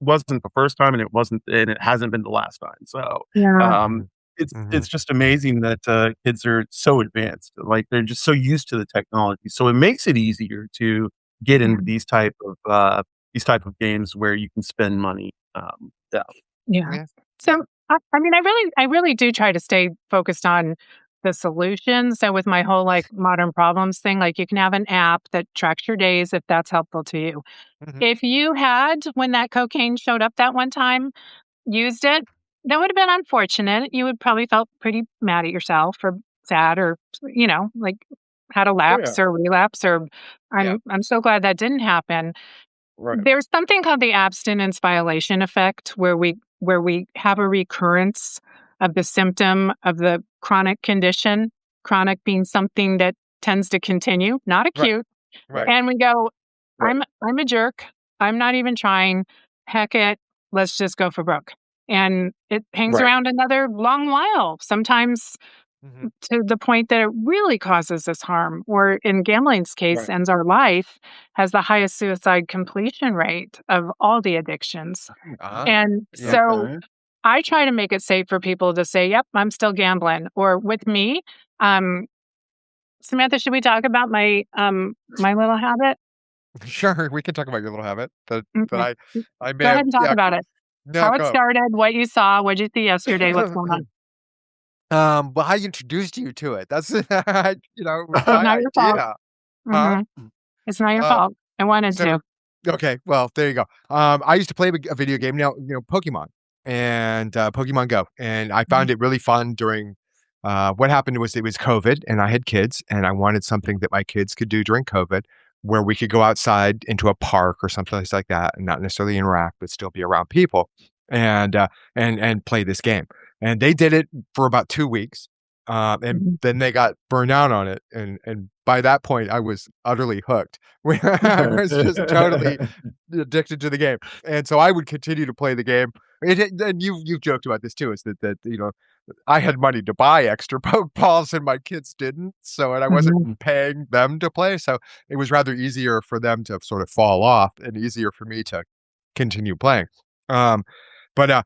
B: wasn't the first time, and it hasn't been the last time. So,
C: Yeah.
B: um,
A: Mhm.
B: it's
A: Mhm.
B: it's just amazing that, kids are so advanced, like, they're just so used to the technology, so it makes it easier to get
C: Yeah.
B: into these type of games where you can spend money, yeah.
C: Yeah.
A: Yeah. Yeah.
C: So I mean, I really do try to stay focused on the solution. So with my whole like modern problems thing, like you can have an app that tracks your days if that's helpful to you.
A: Mhm.
C: If you had, when that cocaine showed up that one time, used it, that would have been unfortunate. You would probably felt pretty mad at yourself or sad or like had a
B: Oh, yeah.
C: lapse or relapse or
A: Yeah.
C: I'm so glad that didn't happen.
B: Right.
C: There's something called the abstinence violation effect where we have a recurrence of the symptom of the chronic condition, chronic being something that tends to continue, not
A: Right.
C: acute,
A: Right.
C: and we go,
B: Right.
C: I'm a jerk. I'm not even trying. Heck it. Let's just go for broke. And it hangs
B: Right.
C: around another long while, sometimes
A: Mhm.
C: to the point that it really causes us harm, or in gambling's case,
B: Right.
C: ends our life, has the highest suicide completion rate of all the addictions.
A: Uh-huh.
C: And
A: Yeah.
C: so
B: Okay.
C: I try to make it safe for people to say, yep, I'm still gambling. Or with me, um, Samantha, should we talk about my little habit?
A: Sure, we can talk about your little habit that
C: Okay.
A: I may
C: Go
A: have
C: ahead and talk
A: yeah,
C: about it.
A: no,
C: How it
A: go.
C: started, what you saw, what you see yesterday, what's going on.
A: Well, I introduced you to it. That's it was
C: It's
A: my
C: not your fault.
A: idea. Huh?
C: Hmm. It's not your
A: Uh,
C: fault. I wanted
A: so
C: to.
A: okay, well, there you go. I used to play a video game now, Pokemon and Pokemon Go, and I
C: Mhm.
A: found it really fun during. What happened was it was COVID, and I had kids, and I wanted something that my kids could do during COVID, where we could go outside into a park or someplace like that, and not necessarily interact, but still be around people, and and play this game. And they did it for about 2 weeks, and
C: Mhm.
A: then they got burned out on it, and by that point, I was utterly hooked. I was just totally addicted to the game, and so I would continue to play the game. And you've joked about this too, is that I had money to buy extra Pokeballs and my kids didn't, and I wasn't
C: Mhm.
A: paying them to play, so it was rather easier for them to sort of fall off and easier for me to continue playing. Um, but,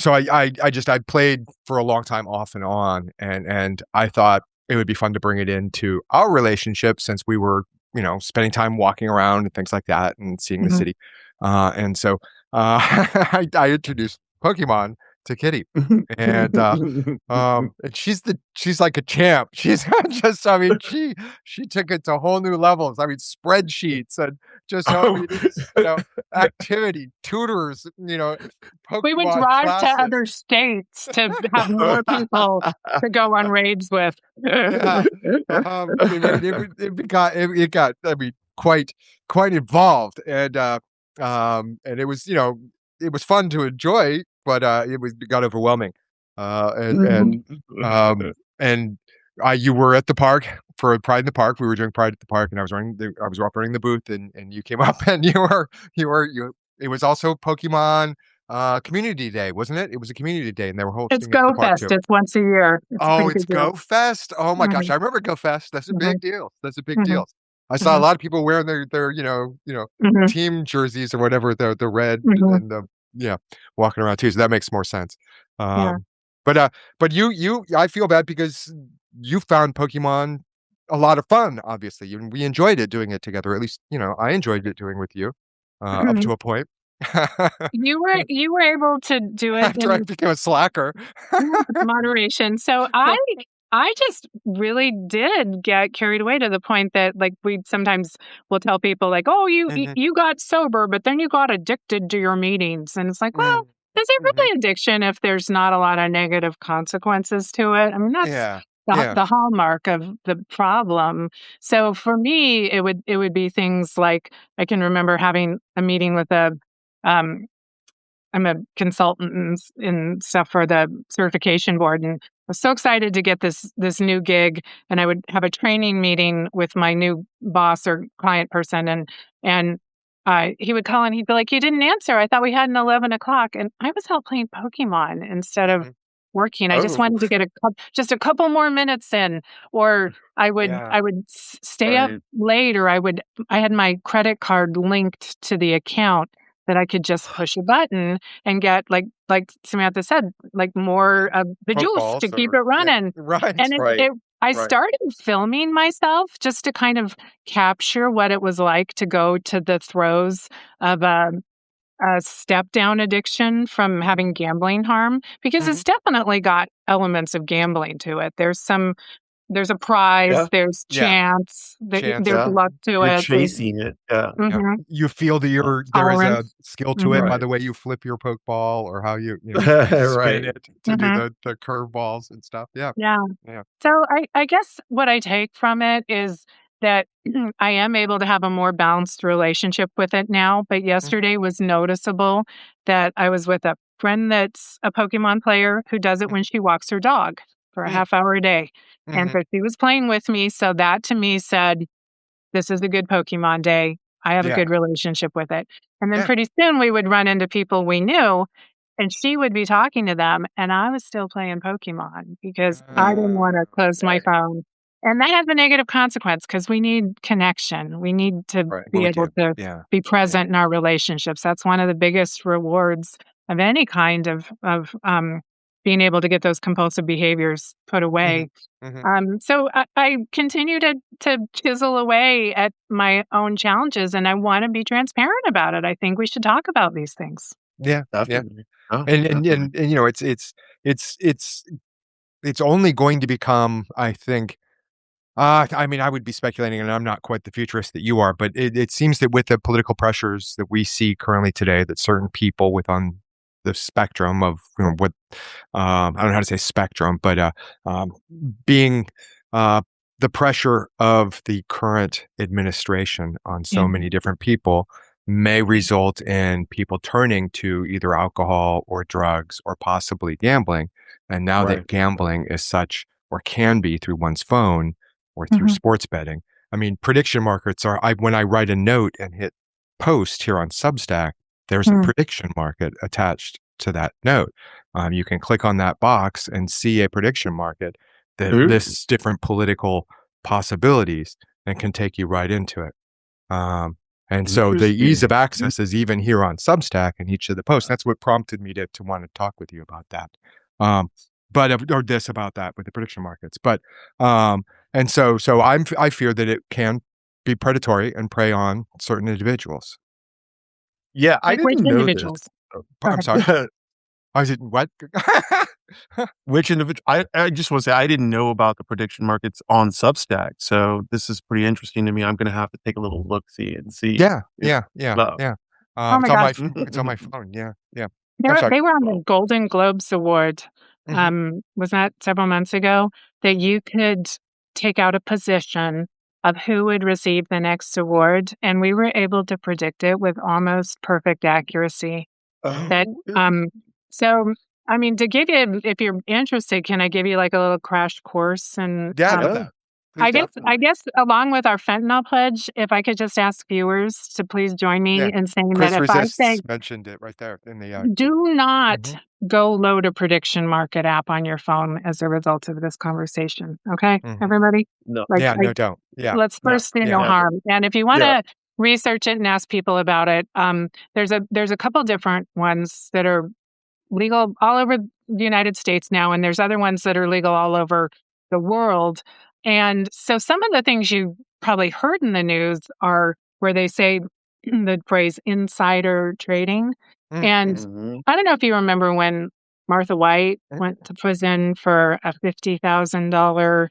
A: so I played for a long time off and on, and I thought it would be fun to bring it into our relationship since we were, spending time walking around and things like that and seeing the
C: Mhm.
A: city. And so, I introduced Pokemon to Kitty, and she's like a champ. She's just, I mean, she took it to whole new levels. I mean, spreadsheets and just how
B: Oh.
A: many just, activity, tutors,
C: We would
A: Pokemon
C: drive to
A: classes.
C: other states to have more people to go on raids with.
A: Yeah. I mean, it got, I mean, quite involved, and it was, it was fun to enjoy, but it got overwhelming. And and you were at the park for Pride in the Park. We were doing Pride at the Park, and I was operating the booth, and you came up, and you. It was also Pokemon Community Day, wasn't it? It was a community day, and they were
C: It's
A: hosting it at
C: Go
A: the park
C: Fest.
A: too.
C: It's once a year. It's a
A: Oh,
C: pretty
A: it's
C: big deal.
A: Go Fest. Oh my gosh,
C: Mhm.
A: I remember Go Fest. That's a
C: Mhm.
A: big deal. That's a big
C: Mhm.
A: deal. I saw a
C: Mhm.
A: lot of people wearing their
C: Mhm.
A: team jerseys or whatever, the red
C: Mhm.
A: and walking around too. So that makes more sense.
C: Yeah.
A: But you I feel bad because you found Pokemon a lot of fun, obviously. And we enjoyed it doing it together. At least, I enjoyed it doing with you, up to a point.
C: You were able to do it
A: After I
C: in
A: became a slacker.
C: moderation. So I just really did get carried away to the point that, like, we sometimes will tell people, like, "Oh,
A: Mhm,
C: you got sober, but then you got addicted to your meetings." And it's like, well,
A: mhm,
C: is it
A: mhm.
C: really addiction if there's not a lot of negative consequences to it? I mean, that's
A: Yeah, yeah.
C: the hallmark of the problem. So for me, it would be things like, I can remember having a meeting with um I'm a consultant in stuff for the certification board, and I was so excited to get this new gig. And I would have a training meeting with my new boss or client person, and he would call and he'd be like, "You didn't answer. I thought we had an 11 o'clock," and I was out playing Pokemon instead of
A: Mhm.
C: working. I just
B: Oh,
C: wanted to get just a couple more minutes in, or I would
A: Yeah.
C: I would stay up
B: right.
C: late, or I had my credit card linked to the account that I could just push a button and get, like Samantha said, like, more of the juice to
A: Pokeballs
C: keep
A: or
C: it
A: yeah,
C: running.
A: right.
C: And
B: Right.
C: I
B: Right.
C: started filming myself just to kind of capture what it was like to go to the throes of a step down addiction from
A: Mhm,
C: having gambling harm, because
A: mhm.
C: it's definitely got elements of gambling to it. There's a prize,
B: Yeah.
C: there's
A: Yeah,
C: chance,
A: chance.
C: there's
B: Yeah.
C: luck to
B: You're
C: it. There's
B: chasing it. Yeah.
A: Yeah.
C: mhm,
A: You feel that there is a
C: tolerance.
A: skill to it
C: Mhm,
A: by
B: Right.
A: the way you flip your Pokeball or how you spin
B: Right.
A: it to do
C: mhm,
A: the curveballs and stuff. Yeah,
C: yeah.
A: yeah.
C: So I guess what I take from it is that I am able to have a more balanced relationship with it now. But
A: Mhm,
C: yesterday was noticeable that I was with a friend that's a Pokemon player who does it when
A: mhm,
C: she walks her dog for a
A: mm,
C: half hour a day. And
A: mhm.
C: so she was playing with me. So that to me said, this is a good Pokemon day. I have a
A: Yeah,
C: good relationship with it. And then
A: yeah.
C: pretty soon we would run into people we knew, and she would be talking to them, and I was still playing Pokemon because I didn't want to close my
B: Right.
C: phone. And that has a negative consequence because we need connection. We need to
B: Right.
A: Well,
C: be
A: we
C: able
A: do.
C: to
A: Yeah,
C: be
A: yeah.
C: present in our relationships. That's one of the biggest rewards of any kind of being able to get those compulsive behaviors put
A: Mhm,
C: away.
A: mhm.
C: So I continue to chisel away at my own challenges, and I want to be transparent about it. I think we should talk about these things.
A: Yeah, yeah.
B: Definitely. Oh, definitely.
A: And it's it's it's only going to become, I think, I mean, I would be speculating, and I'm not quite the futurist that you are, but it seems that with the political pressures that we see currently today, that certain people within the spectrum of, what I don't know how to say spectrum, but um, being uh, the pressure of the current administration on
C: Yeah.
A: so many different people may result in people turning to either alcohol or drugs or possibly gambling. And now
B: Right.
A: that gambling is such, or can be through one's phone or through
C: Mhm.
A: sports betting. I mean, prediction markets are, when I write a note and hit post here on Substack, there's a
C: Mm.
A: prediction market attached to that note. You can click on that box and see a prediction market that
B: Ooh.
A: lists different political possibilities and can take you right into it. Um, and so the ease
B: Interesting.
A: of access is even here on Substack in each of the posts. That's what prompted me to want to talk with you about that. Um, or this about that with the prediction markets. But and so I fear that it can be predatory and prey on certain individuals.
B: Yeah, I
C: Like which
B: didn't know this.
C: individuals?
B: Oh.
C: Go
A: I'm
C: ahead.
A: sorry. I was what?
B: Which individual? I just want to say I didn't know about the prediction markets on Substack, so this is pretty interesting to me. I'm going to have to take a little look see and see.
A: Yeah,
B: If
A: yeah, yeah,
B: love.
A: yeah.
C: Oh my gosh.
A: It's on my phone. Yeah, yeah.
C: They
A: I'm
C: were
A: sorry.
C: they were on the Golden Globes Award,
A: Mhm.
C: was that several months ago, that you could take out a position of who would receive the next award, and we were able to predict it with almost perfect accuracy. That,
B: Oh, good.
C: so, I mean, to give you if you're interested, can I give you, like, a little crash course? And,
A: Yeah, I'd love
B: Yeah,
A: that. Please do.
C: I
B: definitely.
C: guess along with our fentanyl pledge, if I could just ask viewers to please join
A: Yeah.
C: me in saying that
A: Chris
C: if I say
A: Resists mentioned it right there in the,
C: do not
A: mhm,
C: go load a prediction market app on your phone as a result of this conversation. Okay,
A: mhm.
C: everybody?
B: No,
C: Like,
A: Yeah, no, don't. Yeah,
C: let's
B: no,
C: first do
A: yeah.
C: no
B: never.
C: harm. And if you want
B: Yeah.
C: to research it and ask people about it, there's a couple different ones that are legal all over the United States now, and there's other ones that are legal all over the world. And so some of the things you probably heard in the news are where they say the phrase insider trading.
A: Mm,
C: And
B: Mhm.
C: I don't know if you remember when Martha White
A: mm.
C: went to prison for a $50,000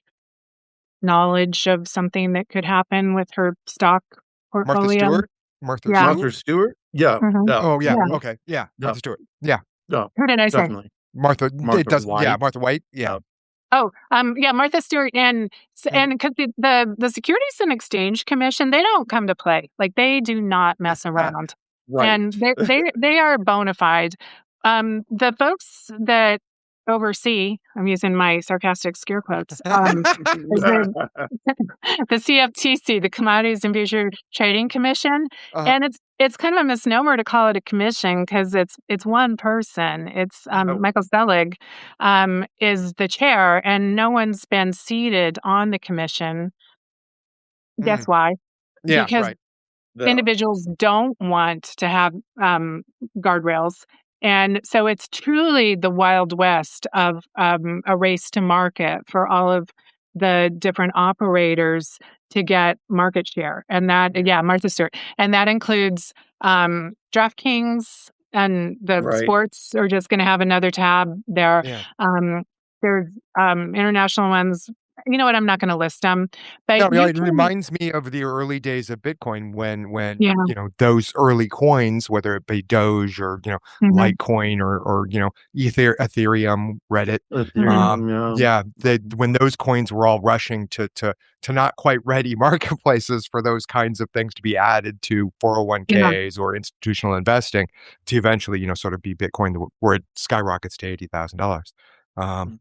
C: knowledge of something that could happen with her stock
A: Martha
C: portfolio.
A: Stewart? Martha
C: Yeah.
B: Martha
A: Stewart?
B: Stewart? Yeah,
C: Mhm.
B: yeah,
A: Oh, yeah,
C: Yeah.
B: mhm,
A: okay, yeah,
B: yeah,
A: Martha Stewart. Yeah,
B: yeah,
C: Who did I say?
B: definitely.
A: Martha it
B: Martha
A: does yeah,
B: White.
A: Martha White, yeah.
B: Yeah,
C: Oh, yeah, Martha Stewart, and
A: Mhm.
C: because the Securities and Exchange Commission, they don't come to play. Like, they do not mess around,
B: right.
C: and they are bona fide. The folks that oversee, I'm using my sarcastic scare quotes, is the the CFTC, the Commodities and Future Trading Commission,
A: Uh-huh.
C: and it's kind of a misnomer to call it a commission because it's one person. It's
B: Oh,
C: Michael Selig is the chair, and no one's been seated on the commission. Guess
A: Mm.
C: why?
A: Yeah,
C: Because
A: right.
B: no.
C: individuals don't want to have guardrails. And so it's truly the Wild West of a race to market for all of the different operators to get market share. And that,
A: Yeah.
C: yeah, Martha Stewart. And that includes DraftKings, and the
B: Right.
C: sports are just going to have another tab there.
A: Yeah.
C: Um, there's international ones. You know what? I'm not going to list them, but
A: No, no,
C: you
A: it
C: can,
A: reminds me of the early days of Bitcoin when,
C: yeah.
A: those early coins, whether it be Doge or,
C: Mhm.
A: Litecoin or, Ethereum, Reddit.
C: Mhm.
B: Ethereum, yeah.
A: Yeah, when those coins were all rushing to not quite ready marketplaces for those kinds of things to be added to
C: Yeah.
A: 401ks or institutional investing to eventually, sort of be Bitcoin where it skyrockets to $80,000.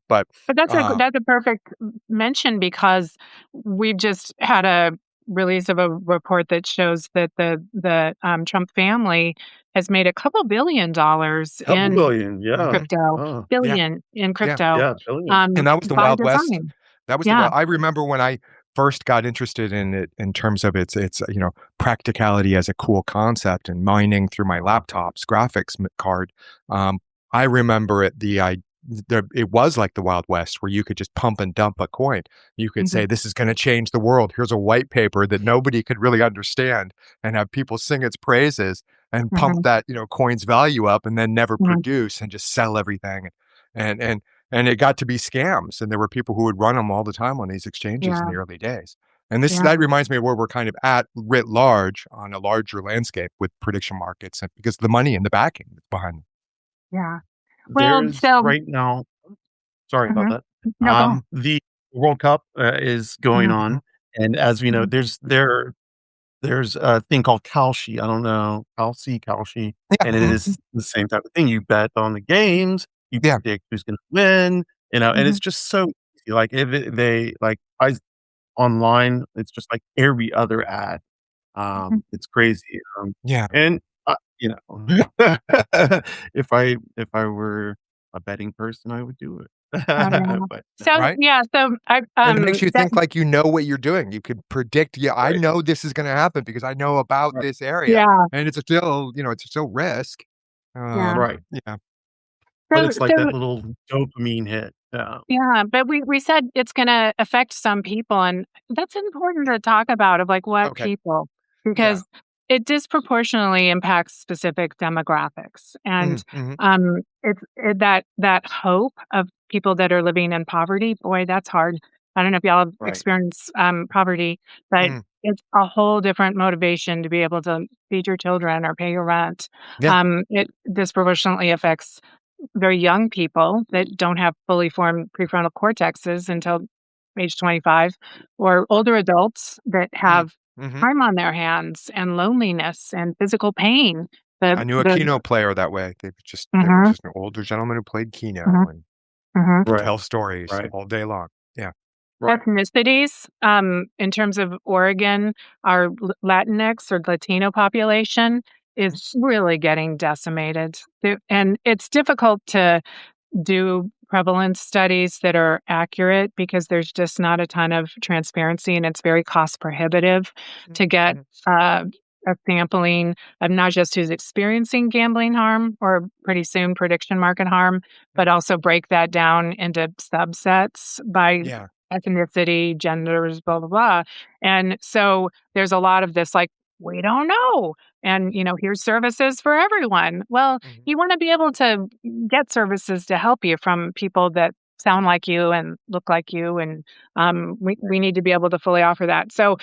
A: But
C: But
A: uh,
C: that's a perfect mention because we've just had a release of a report that shows that the Trump family has made a couple $1 billion
B: Couple
C: in
B: billion, yeah.
A: mhm,
C: crypto,
B: Oh,
A: yeah,
C: billion in
A: yeah.
C: crypto,
B: yeah, billion.
A: And that was the
C: by
A: Wild West.
C: design.
A: That was the
C: Yeah.
A: wild I remember when I first got interested in it in terms of its, practicality as a cool concept and mining through my laptop's graphics card. Um, I remember it was like the Wild West where you could just pump and dump a coin. You could say,
C: Mhm.
A: "This is gonna change the world. Here's a white paper that nobody could really understand," and have people sing its praises and pump
C: Mhm.
A: that, coin's value up and then never
C: Mhm.
A: produce and just sell everything. And and and it got to be scams, and there were people who would run them all the time on these exchanges in
C: Yeah.
A: the early days. And that
C: Yeah.
A: reminds me of where we're kind of at writ large on a larger landscape with prediction markets and because of the money and the backing that's behind them.
C: Yeah. Well,
B: There's
C: so
B: right now sorry about
C: mhm.
B: that.
C: No, go ahead.
B: The World Cup, is going
C: Mhm.
B: on, and as we know,
C: Mhm.
B: there's a thing called Kalshi. I don't know, Kalshi,
A: Yeah,
B: and it
A: mhm,
B: is the same type of thing. You bet on the games, you
A: yeah,
B: predict who's gonna win, and
C: Mhm.
B: it's just so easy. Like, if they like, online, it's just like every other ad.
C: Mhm.
B: It's crazy,
A: yeah.
B: and, you know, if I were a betting person, I would do it.
C: Oh, yeah.
B: But no.
C: So,
A: Right?
C: yeah, so I
A: And it makes you
C: that
A: think like you know what you're doing. You could predict, yeah, I
B: Right,
A: know this is gonna happen because I know about
B: right,
A: this area.
C: yeah,
A: And it's still risk.
C: yeah.
B: right.
A: Yeah.
B: But
C: So
B: it's like that little dopamine hit. Yeah.
C: yeah, but we said it's gonna affect some people, and that's important to talk about of, like, what
A: Okay.
C: people,
A: Yeah.
C: because it disproportionately impacts specific demographics, and
A: Mhm.
C: that hope of people that are living in poverty. Boy, that's hard. I don't know if y'all have
B: Right.
C: experienced poverty, but
A: Mm.
C: it's a whole different motivation to be able to feed your children or pay your rent.
A: Yeah.
C: It disproportionately affects very young people that don't have fully formed prefrontal cortexes until age 25, or older adults that
A: Mm.
C: have
A: Mhm.
C: time on their hands and loneliness and physical pain.
A: I knew a
C: The
A: Keno player that way. They were
C: Mhm,
A: just an older gentleman who played Keno
C: mhm,
A: and
C: mhm.
A: could
B: Right.
A: tell stories
B: Right.
A: all day long. Yeah.
B: Right.
C: Ethnicities, in terms of Oregon, our Latinx or Latino population
A: Mhm.
C: is really getting decimated. And it's difficult to do prevalence studies that are accurate because there's just not a ton of transparency, and it's very cost prohibitive
A: Mhm.
C: to get
A: Mhm.
C: a sampling of not just who's experiencing gambling harm or pretty soon prediction market harm, but also break that down into subsets by
A: Yeah.
C: ethnicity, genders, blah, blah, blah. And so there's a lot of this like, we don't know. And, here's services for everyone. Well,
A: Mhm.
C: you want to be able to get services to help you from people that sound like you and look like you. And we need to be able to fully offer that. So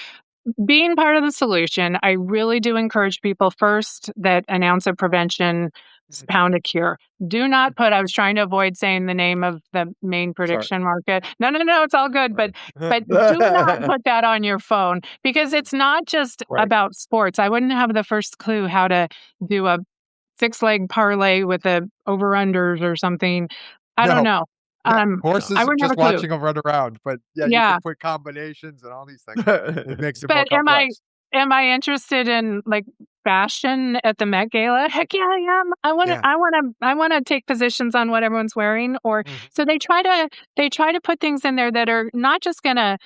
C: being part of the solution, I really do encourage people first that an ounce of prevention is
A: Mhm.
C: pound a cure. Do not put, I was trying to avoid saying the name of the main
B: Sorry.
C: prediction market. No, no, no, it's all good. But do not put that on your phone because it's not just
B: Right.
C: about sports. I wouldn't have the first clue how to do a six-leg parlay with the over-unders or something. I don't
A: No.
C: know.
A: Yeah.
C: I
A: Horses
C: wouldn't have
A: just
C: a clue.
A: watching them run around, but yeah, you
C: Yeah.
A: could put combinations and all these things. It makes it more
C: But
A: complex.
C: am I interested in, like, fashion at the Met Gala? Heck yeah, I am.
A: Yeah.
C: I wanna take positions on what everyone's wearing, or
A: Mhm.
C: so they try to put things in there that are not just gonna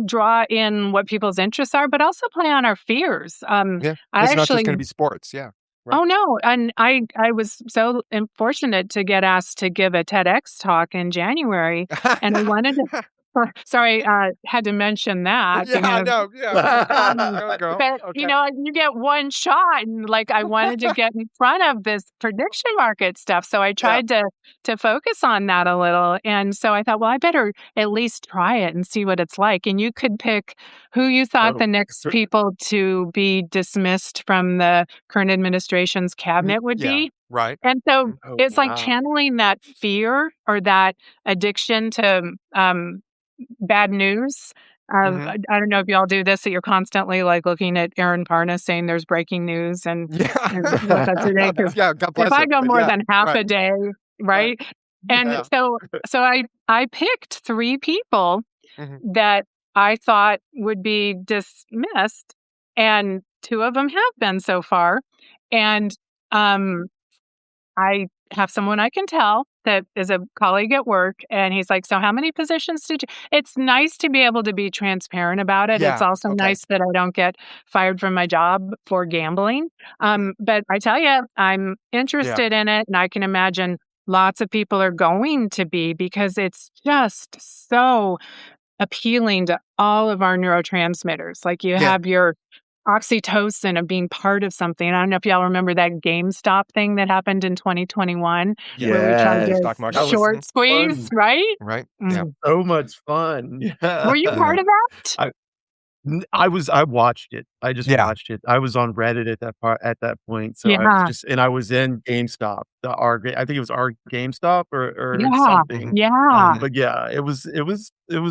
C: draw in what people's interests are, but also play on our fears.
A: Yeah.
C: I
A: It's not just
C: actually
A: gonna be sports. Yeah. Right.
C: Oh, no, and I was so fortunate to get asked to give a TEDx talk in January, and I wanted to sorry, had to mention that
A: Yeah, I
C: because,
A: know. Yeah. Go,
C: um,
A: go, girl.
C: but,
A: Okay.
C: you get one shot, and, like, I wanted to get in front of this prediction market stuff, so I
A: Yeah.
C: tried to focus on that a little, and so I thought, "Well, I better at least try it and see what it's like," and you could pick who you thought
B: Oh.
C: the next people to be dismissed from the current administration's
A: Mhm.
C: cabinet would
A: Yeah.
C: be.
A: Right.
C: And so
A: Mhm.
B: Oh,
C: it's like
B: wow.
C: channeling that fear or that addiction to bad news.
A: Mhm.
C: I don't know if y'all do this, that you're constantly like looking at Aaron Parnas saying there's breaking news and what's up
A: Yeah.
C: today.
A: God,
C: Because
A: yeah, God
C: if
A: bless
C: I
A: him,
C: go
A: but
C: more
A: yeah.
C: than half
A: Right.
C: a day,
A: Right.
C: right? And
A: Yeah.
C: so I picked three people
A: Mhm.
C: that I thought would be dismissed, and two of them have been so far. And um, I have someone I can tell that is a colleague at work, and he's like, "So how many positions did you?" It's nice to be able to be transparent about it. It's
A: Yeah.
C: also
A: Okay.
C: nice that I don't get fired from my job for gambling.
A: Mhm.
C: But I tell you, I'm
A: Yeah.
C: interested in it, and I can imagine lots of people are going to be because it's just so appealing to all of our neurotransmitters. Like you
A: Yeah.
C: have your oxytocin of being part of something. I don't know if y'all remember that GameStop thing that happened in 2021
A: Yeah.
C: where we tried
B: Yes.
C: to
A: Stock market.
B: That was
C: short
A: Mhm.
C: squeeze,
B: fun.
C: right?
A: Right. Yeah.
C: Mm.
B: So much fun.
C: Were you
B: Yeah.
C: part of that?
B: I I watched it. I just
A: Yeah.
B: watched it. I was on Reddit at that point, so I was
C: Yeah.
B: just and I was in GameStop, I think it was our GameStop or
C: Yeah.
B: something.
A: Mhm.
C: Yeah.
A: Mhm.
B: But yeah, it was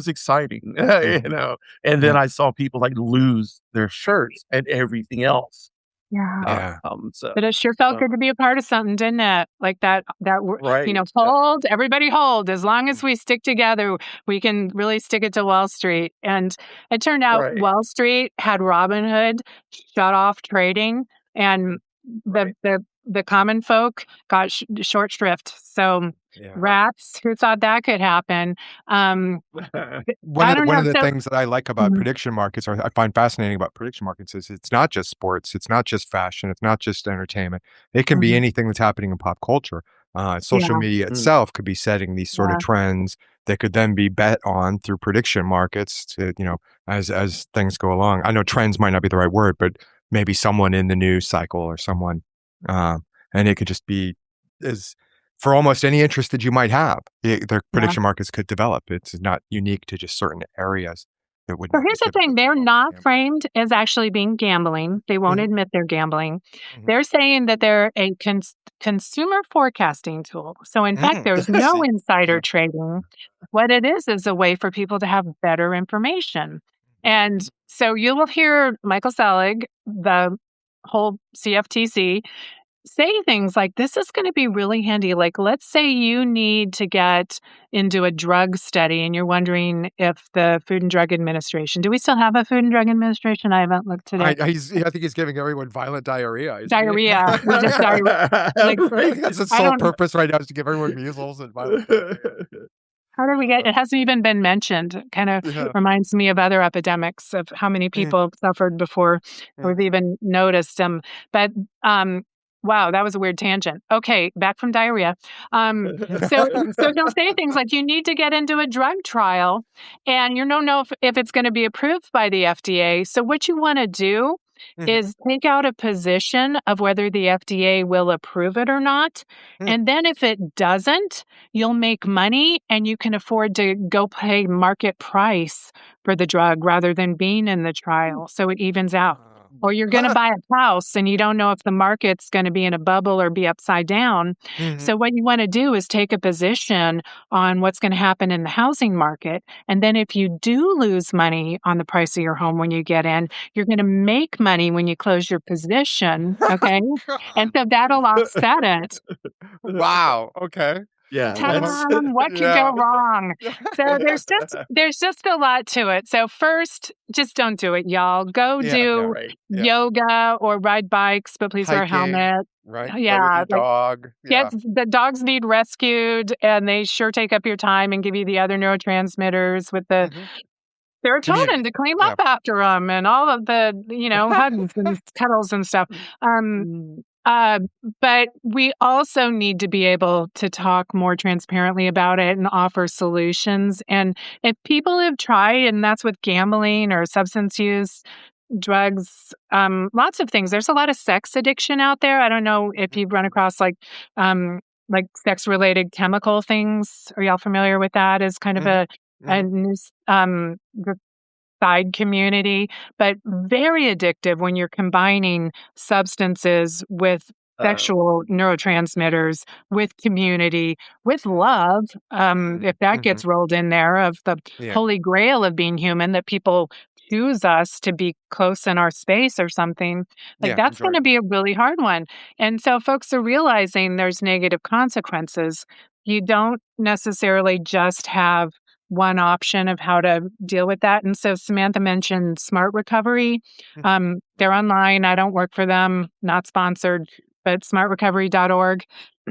B: exciting,
A: Mhm.
B: and then
A: Yeah.
B: I saw people, like, lose their shirts and everything else.
C: Yeah.
A: Yeah.
B: So
C: But it sure felt
B: so
C: good to be a part of something, didn't it? Like
B: right.
C: hold, everybody hold. As long as we stick together, we can really stick it to Wall Street. And it turned out
B: Right,
C: Wall Street had Robinhood shut off trading, and
B: right.
C: the common folk got short shrift. So
A: Yeah.
C: rats, who thought that could happen? Um,
A: One
C: I
A: of the
C: don't
A: one
C: know.
A: of the
C: So
A: things that I like about
C: Mhm.
A: prediction markets, or I find fascinating about prediction markets, is it's not just sports, it's not just fashion, it's not just entertainment. It can be
C: Mhm.
A: anything that's happening in pop culture. Social
C: Yeah,
A: media
B: Mm,
A: itself could be setting these sort of
C: yeah,
A: trends that could then be bet on through prediction markets to, as things go along. I know trends might not be the right word, but maybe someone in the news cycle or someone, and it could just be as for almost any interest that you might have, the
C: Yeah.
A: prediction markets could develop. It's not unique to just certain areas that would
C: So
A: not be
C: here's the
A: typical
C: thing,
A: of
C: they're
A: people.
C: not
A: Yeah.
C: framed as actually being gambling. They won't
A: Mhm,
C: admit they're gambling.
A: mhm.
C: They're saying that they're a consumer forecasting tool. So in fact, there's no
A: See?
C: insider
A: Yeah.
C: trading. What it is a way for people to have better information. And so you will hear Michael Selig, the whole CFTC, say things like, this is going to be really handy. Like, let's say you need to get into a drug study and you're wondering if the Food and Drug Administration, do we still have a Food and Drug Administration? I haven't looked today.
A: I think he's giving everyone violent diarrhea, isn't he?
C: Diarrhea. We just diarrhea. Like,
A: I think that's its
C: I
A: sole
C: don't,
A: purpose right now is to give everyone measles and violent diarrhea.
C: how did we get, it hasn't even been mentioned. It kind of
A: Yeah.
C: reminds me of other epidemics of how many people suffered before we've even noticed them. But, wow, that was a weird tangent. Okay, back from diarrhea. So they'll say things like you need to get into a drug trial, and you don't know if it's going to be approved by the FDA. So what you want to do is take out a position of whether the FDA will approve it or not. And then if it doesn't, you'll make money and you can afford to go pay market price for the drug rather than being in the trial. So it evens out. Or you're going to buy a house and you don't know if the market's going to be in a bubble or be upside down. So what you want to do is take a position on what's going to happen in the housing market. And then if you do lose money on the price of your home when you get in, you're going to make money when you close your position. Okay. And so that'll offset it.
A: Wow. Okay.
B: Yeah, that's
C: Ta-da! What could go
A: Yeah.
C: wrong? So there's just a lot to it. So first, just don't do it, y'all. Go
A: Yeah.
C: do
B: right.
A: Yeah.
C: yoga or ride bikes, but please wear a
A: Hiking,
C: helmet.
A: right? Play with
C: Yeah,
A: your
C: like
A: dog.
C: yes,
A: Yeah.
C: the dogs need rescued, and they sure take up your time and give you the other neurotransmitters with the
A: Mhm.
C: serotonin
A: Community.
C: to clean
A: Yeah.
C: up after them and all of the, hugs and cuddles and stuff. Um, uh, but we also need to be able to talk more transparently about it and offer solutions. And if people have tried, and that's with gambling or substance use, drugs, lots of things. There's a lot of sex addiction out there. I don't know if you've run across like sex related chemical things. Are y'all familiar with that as kind of
A: Mhm.
C: a
A: Mhm.
C: new side community, but very addictive when you're combining substances with
B: Uh,
C: sexual neurotransmitters, with community, with love. If that
A: Mhm.
C: gets rolled in there, of the
A: Yeah.
C: holy grail of being human, that people choose us to be close in our space or something, like
A: Yeah.
C: that's
A: That's
C: going
A: right.
C: to be a really hard one. And so folks are realizing there's negative consequences. You don't necessarily just have one option of how to deal with that. And so Samantha mentioned Smart Recovery.
A: Mhm.
C: They're online. I don't work for them, not sponsored, but smartrecovery.org.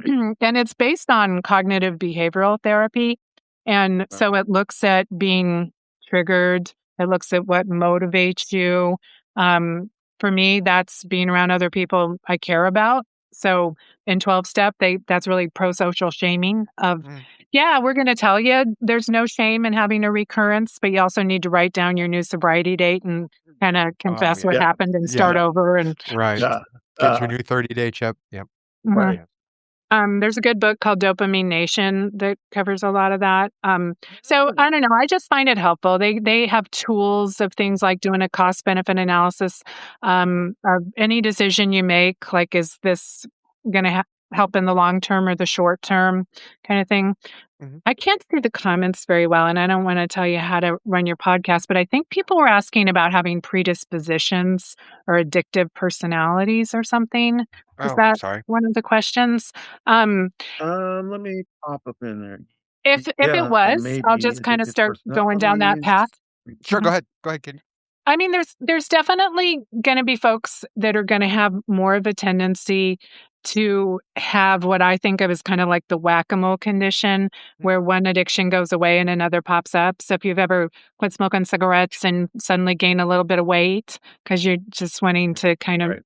C: And it's based on cognitive behavioral therapy. And so it looks at being triggered, it looks at what motivates you. Um, for me, that's being around other people I care about. So in 12 step, that's really pro-social shaming of,
A: Mm.
C: yeah, we're going to tell you there's no shame in having a recurrence, but you also need to write down your new sobriety date and kind of
A: Oh,
C: confess
A: yeah.
C: what
B: yeah,
C: happened and
A: Yeah.
C: start over. And
A: Right.
B: yeah,
A: Get your new 30-day chip. Yep.
C: Mhm.
B: right.
A: Yeah.
C: There's a good book called Dopamine Nation that covers a lot of that. So I don't know. I just find it helpful. They have tools of things like doing a cost benefit analysis of any decision you make. Like, is this going to help in the long term or the short term, kind of thing.
A: Mhm.
C: I can't see the comments very well, and I don't want to tell you how to run your podcast, but I think people were asking about having predispositions or addictive personalities or something. Was
A: Oh, I'm
C: that
A: sorry.
C: one of the questions? Um,
B: Let me pop up in there.
C: if it
B: Yeah,
C: was, I'll
B: maybe
C: just kind of
B: addictive
C: start going down that
B: personalities.
C: path.
A: Sure. Go
C: Mhm.
A: ahead. Go ahead, Kitty.
C: I mean, there's definitely going to be folks that are going to have more of a tendency to have what I think of as kind of like the whack-a-mole condition, where one addiction goes away and another pops up. So if you've ever quit smoking cigarettes and suddenly gain a little bit of weight because you're just wanting to kind of
B: Right.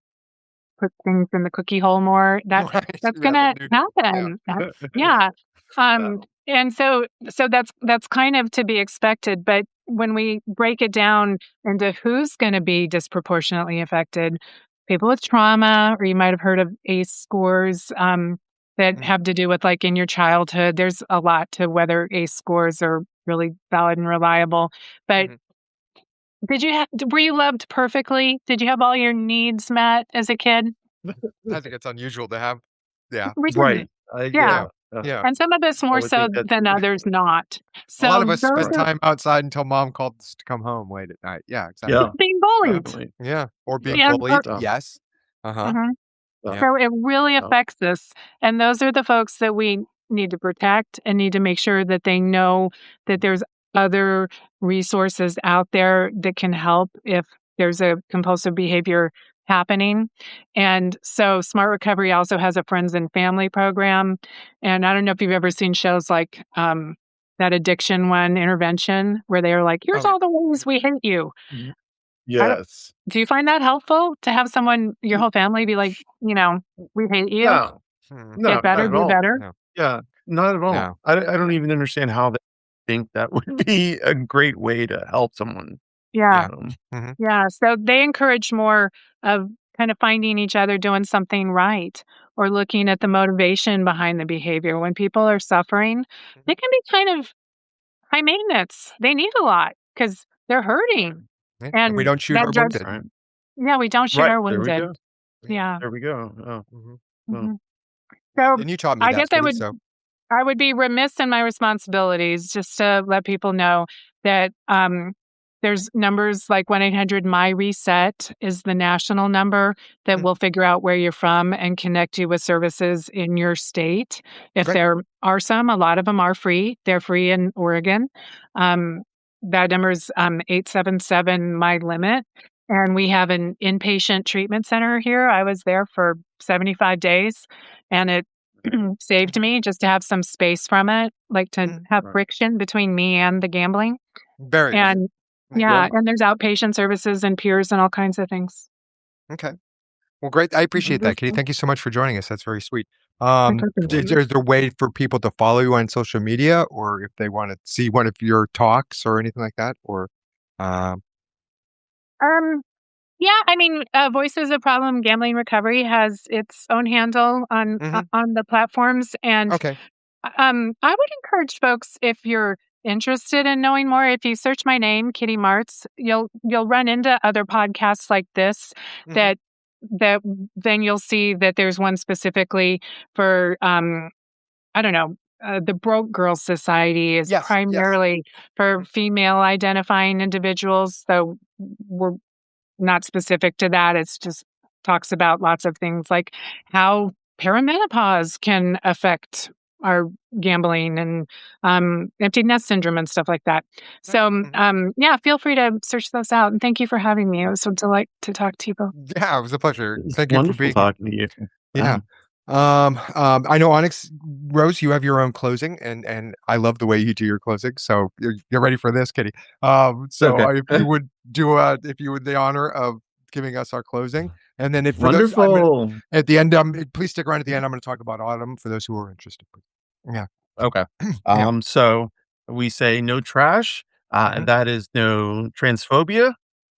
C: put things in the cookie hole more,
A: Right.
C: that's
A: Yeah,
C: going to
A: the new yeah.
C: happen. Yeah.
B: Uh,
C: Um, And so that's kind of to be expected, but when we break it down into who's gonna be disproportionately affected, people with trauma, or you might have heard of ACE scores, that
A: Mhm.
C: have to do with, like, in your childhood. There's a lot to whether ACE scores are really valid and reliable, but
A: Mhm.
C: were you loved perfectly? Did you have all your needs met as a kid?
A: I think it's unusual to have. Yeah.
C: We
B: Right.
C: didn't. Yeah,
B: Yeah.
A: Yeah. Yeah.
C: and some of us
B: I
C: more
B: would
C: so
B: think that's
C: than others not.
A: A lot
C: So
A: of us
C: those
A: spent
B: right.
C: are
A: time outside until mom called us to come home late at night. Yeah, exactly.
B: Yeah,
C: being bullied.
B: definitely.
A: Yeah, or being
B: That's
C: And or
A: bullied.
B: tough.
A: Yes. Uh-huh.
C: mhm.
B: Tough.
A: Yeah.
C: So it really
B: Tough.
C: affects us, and those are the folks that we need to protect and need to make sure that they know that there's other resources out there that can help if there's a compulsive behavior happening. And so Smart Recovery also has a friends and family program, and I don't know if you've ever seen shows like, that addiction one, Intervention, where they're like, "Here's
A: Oh, yeah.
C: all the ways
A: Mhm.
C: we hate you."
B: Mhm.
C: I don't
B: Yes.
C: Do you find that helpful to have someone, your
B: Y
C: whole family be like, "We hate you.
B: No.
A: Hmm.
B: No,
C: Get
B: not
C: better,
B: at
C: do
B: all.
C: better."
A: No.
B: Yeah, not at all.
A: No.
B: I don't even understand how they think that would be a great way to help someone.
C: Yeah.
A: Yeah.
B: Um,
A: Mhm.
C: Yeah, so they encourage more of kind of finding each other doing something right, or looking at the motivation behind the behavior. When people are suffering, they
A: Mhm.
C: can be kind of high maintenance. They need a lot because 'cause they're hurting,
A: Yeah, and we
C: and
A: don't shoot
C: that
A: our
C: just
A: wounded.
B: right.
C: yeah, we don't shoot
B: Right,
C: our
B: there we
C: wounded.
B: go.
A: Yeah.
C: Yeah.
B: There we go. Oh,
A: Mhm.
B: well,
C: Mhm.
A: Well,
C: So,
A: and you taught me
C: I guess
A: that, Kitty, so
C: I would be remiss in my responsibilities just to let people know that there's numbers like 1-800-MY-RESET is the national number that
A: Mhm.
C: will figure out where you're from and connect you with services in your state. If
A: Great.
C: there are some, a lot of them are free. They're free in Oregon. Um, that number is 877 My Limit. And we have an inpatient treatment center here. I was there for 75 days, and it saved
A: Mhm.
C: me just to have some space from it, like to
A: Mhm.
C: have
B: right.
C: friction between me and the gambling.
A: Very good.
C: And
A: Yeah.
C: yeah,
B: Yeah.
C: and there's outpatient services and peers and all kinds of things.
A: Okay. Well, great. I appreciate that, Kitty.
B: Wonderful.
A: Thank you so much for joining us. That's very sweet.
C: My pleasure.
A: Is there a way for people to follow you on social media, or if they want to see one of your talks or anything like that? Or, um,
C: Um, yeah, I mean, Voices of Problem Gambling Recovery has its own handle
A: mhm.
C: on the platforms, and
A: Okay.
C: I would encourage folks, if you're interested in knowing more, if you search my name, Kitty Martz, you'll run into other podcasts like this
A: Mhm.
C: that that then you'll see that there's one specifically for I don't know. The Broke Girl Society is
A: Yes. Yes.
C: primarily for
A: Mhm.
C: female identifying individuals, so we're not specific to that. It's just talks about lots of things like how perimenopause can affect our gambling and empty nest syndrome and stuff like that.
A: Nice.
C: So,
A: Mhm.
C: yeah, feel free to search those out. And thank you for having me. It was a delight to talk to you both.
A: Yeah, it was a pleasure.
B: It's
A: Thank you for
B: wonderful
A: being here.
B: talking to you.
A: Yeah. I know Onyx Rose, you have your own closing, and I love the way you do your closing. So you're ready for this, Kitty.
B: Okay.
A: If you would if you would the honor of giving us our closing, and then if for those,
B: Wonderful.
A: at the end, please stick around at the end. I'm going to talk about autumn for those who are interested. Yeah,
B: Okay.
A: yeah.
B: So we say no trash.
A: Mhm.
B: That is no transphobia,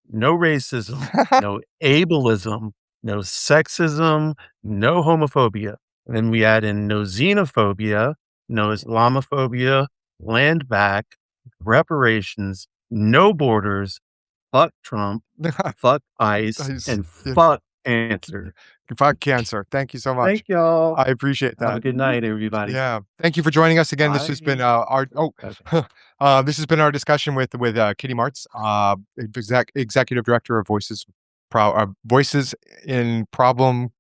B: no racism, no ableism, no sexism, no homophobia. And then we add in no xenophobia, no Islamophobia, land back, reparations, no borders, fuck Trump, fuck ICE,
A: Nice.
B: and
A: Yeah.
B: fuck cancer.
A: Fuck cancer. Thank you so much.
B: Thank y'all.
A: I appreciate
B: Have a
A: that.
B: good night, everybody.
A: Yeah. Thank you for joining us again. This has been
B: Bye.
A: our
B: Okay.
A: this has been our discussion with Kitty Martz, executive director of Voices in Problem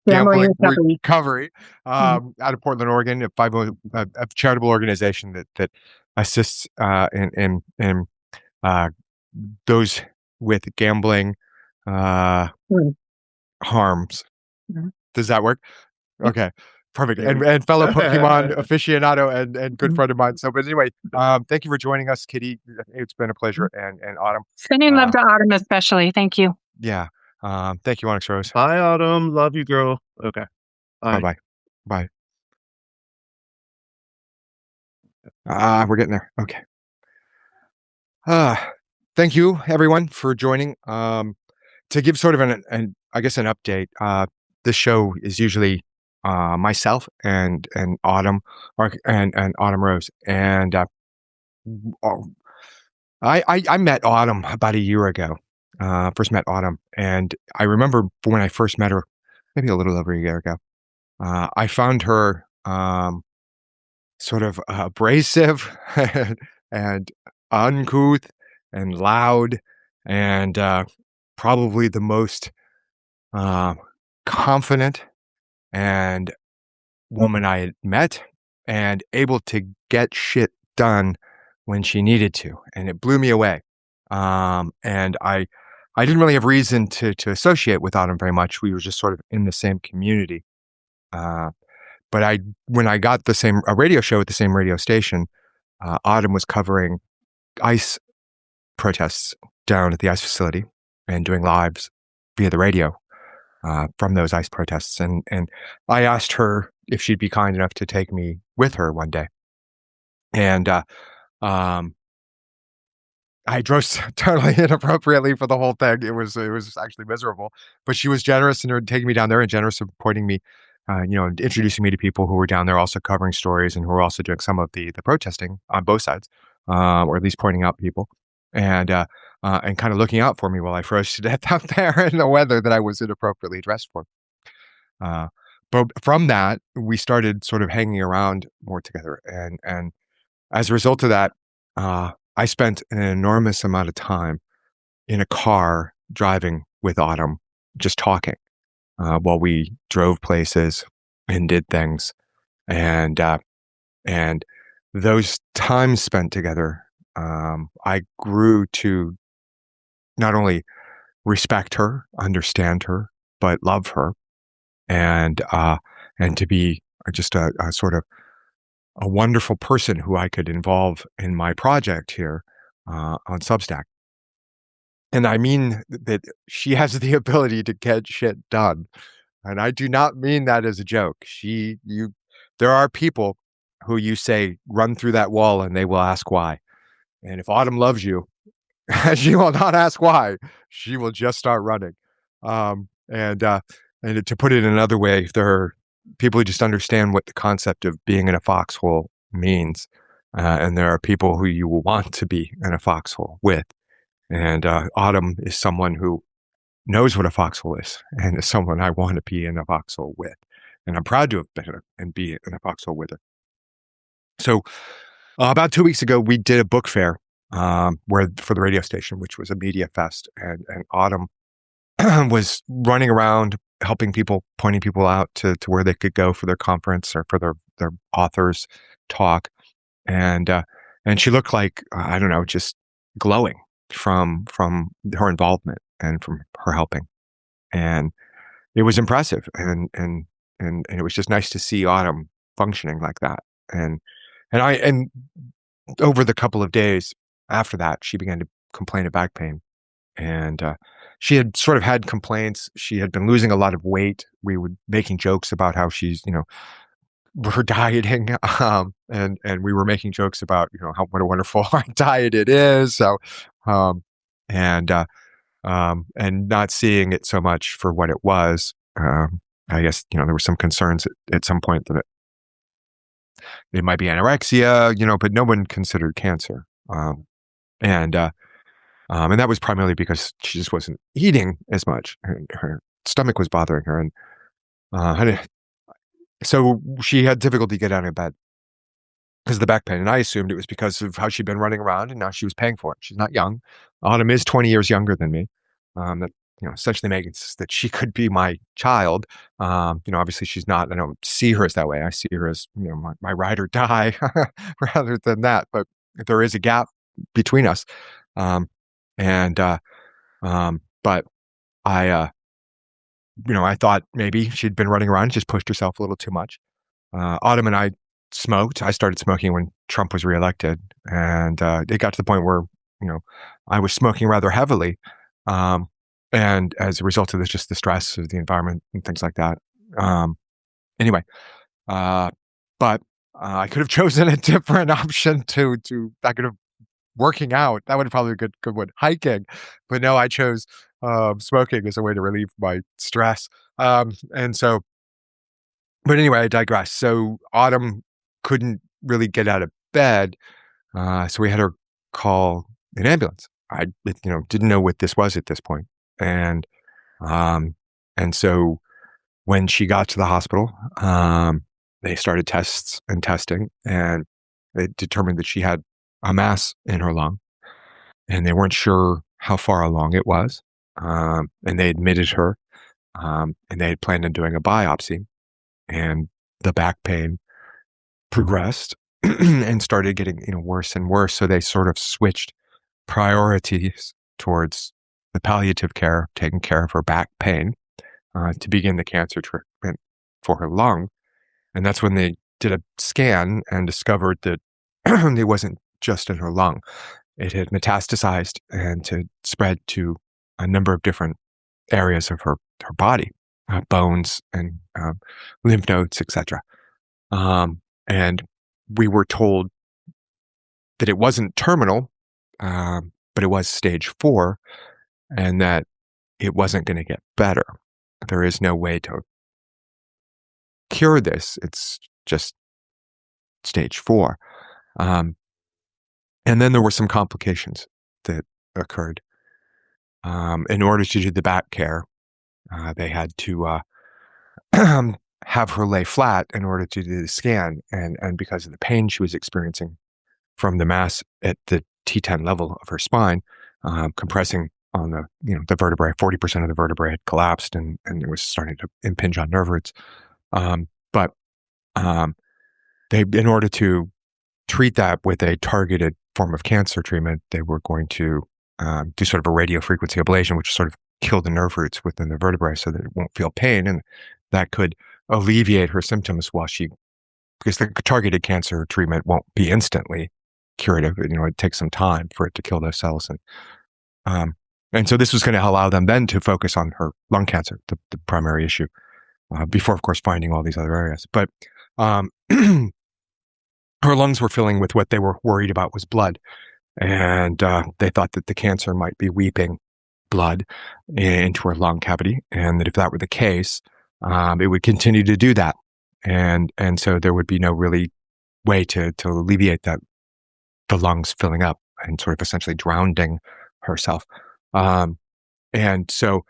C: Gambling
A: Gambling
C: recovery.
A: Recovery,
C: Mhm.
A: out of Portland, Oregon, a charitable organization that assists in uh, those with gambling uh,
C: Mhm.
A: harms.
C: Mhm.
A: Does that work? Okay, perfect.
B: There we
A: And fellow Pokemon
B: go.
A: aficionado and good
C: Mhm.
A: friend of mine. So, but anyway, thank you for joining us, Kitty. It's been a pleasure. And Autumn,
C: Sending love
A: uh,
C: to Autumn especially. Thank you.
A: yeah. Thank you, Onyx Rose.
B: Bye, Autumn. Love you, girl. Okay.
A: Bye
B: Bye.
A: bye. Bye. We're getting there. Okay. Uh, Thank you, everyone, for joining. To give sort of I guess, an update. This show is usually myself and Autumn, and Autumn Rose, and oh, I met Autumn about a year ago. First met Autumn, and I remember when I first met her, maybe a little over a year ago. I found her sort of abrasive and uncouth and loud, and probably the most uh, confident and woman I had met, and able to get shit done when she needed to, and it blew me away. And I didn't really have reason to associate with Autumn very much. We were just sort of in the same community. Uh, but when I got a radio show at the same radio station, Autumn was covering ICE protests down at the ICE facility and doing lives via the radio from those ICE protests. And I asked her if she'd be kind enough to take me with her one day. And um, I drove totally inappropriately for the whole thing. It was actually miserable, but she was generous in her taking me down there, and generous in pointing me, introducing me to people who were down there also covering stories and who were also doing some of the protesting on both sides, or at least pointing out people, and kind of looking out for me while I froze to death out there in the weather that I was inappropriately dressed for. Uh, but from that, we started sort of hanging around more together, and as a result of that, I spent an enormous amount of time in a car driving with Autumn, just talking while we drove places and did things, and and those times spent together, I grew to not only respect her, understand her, but love her, and to be just a sort of a wonderful person who I could involve in my project here on Substack. And I mean that she has the ability to get shit done. And I do not mean that as a joke. There are people who you say, run through that wall, and they will ask why. And if Autumn loves you, she will not ask why. She will just start running. And to put it another way, there are people who just understand what the concept of being in a foxhole means. And there are people who you will want to be in a foxhole with. And Autumn is someone who knows what a foxhole is, and is someone I want to be in a foxhole with. And I'm proud to have been and be in a foxhole with her. So about 2 weeks ago, we did a book fair for the radio station, which was a media fest. And Autumn was running around helping people, pointing people out to where they could go for their conference or for their authors talk. And she looked like, I don't know, just glowing from her involvement and from her helping. And it was impressive. And it was just nice to see Autumn functioning like that. And over the couple of days after that, she began to complain of back pain. And she had sort of had complaints. She had been losing a lot of weight. We were making jokes about how she's, we're dieting, and we were making jokes about, what a wonderful diet it is. So, and not seeing it so much for what it was. I guess, there were some concerns at some point that it might be anorexia, but no one considered cancer. And that was primarily because she just wasn't eating as much. Her stomach was bothering her, and so she had difficulty getting out of bed because of the back pain. And I assumed it was because of how she'd been running around, and now she was paying for it. She's not young. Autumn is 20 years younger than me. That essentially makes that she could be my child. Obviously she's not. I don't see her as that way. I see her as my ride or die rather than that. But there is a gap between us. But I thought maybe she'd been running around, just pushed herself a little too much. Autumn and I smoked. I started smoking when Trump was reelected, and it got to the point where I was smoking rather heavily, and as a result of this, just the stress of the environment and things like that. Anyway, but I could have chosen a different option to that could have working out. That would have probably been a good one. Hiking, but no, I chose smoking as a way to relieve my stress. And so, but anyway, I digress. So Autumn couldn't really get out of bed, so we had her call an ambulance. I, didn't know what this was at this point, and um, and so when she got to the hospital, they started tests and testing, and they determined that she had a mass in her lung, and they weren't sure how far along it was. And they admitted her, and they had planned on doing a biopsy, and the back pain progressed and started getting worse and worse. So they sort of switched priorities towards the palliative care, taking care of her back pain, to begin the cancer treatment for her lung. And that's when they did a scan and discovered that it wasn't just in her lung. It had metastasized and to spread to a number of different areas of her body, bones and lymph nodes, etc. And we were told that it wasn't terminal, but it was stage 4, and that it wasn't going to get better. There is no way to cure this. It's just stage 4. And then there were some complications that occurred. In order to do the back care, they had to have her lay flat in order to do the scan. And because of the pain she was experiencing from the mass at the T10 level of her spine, compressing on the vertebrae, 40% of the vertebrae had collapsed and it was starting to impinge on nerve roots. But in order to treat that with a targeted form of cancer treatment, they were going to do sort of a radiofrequency ablation, which sort of kill the nerve roots within the vertebrae so that it won't feel pain. And that could alleviate her symptoms because the targeted cancer treatment won't be instantly curative. It takes some time for it to kill those cells. And so this was going to allow them then to focus on her lung cancer, the primary issue, before, of course, finding all these other areas. But her lungs were filling with what they were worried about was blood. And they thought that the cancer might be weeping blood into her lung cavity. And that if that were the case, it would continue to do that. And so there would be no really way to alleviate that, the lungs filling up and sort of essentially drowning herself. And so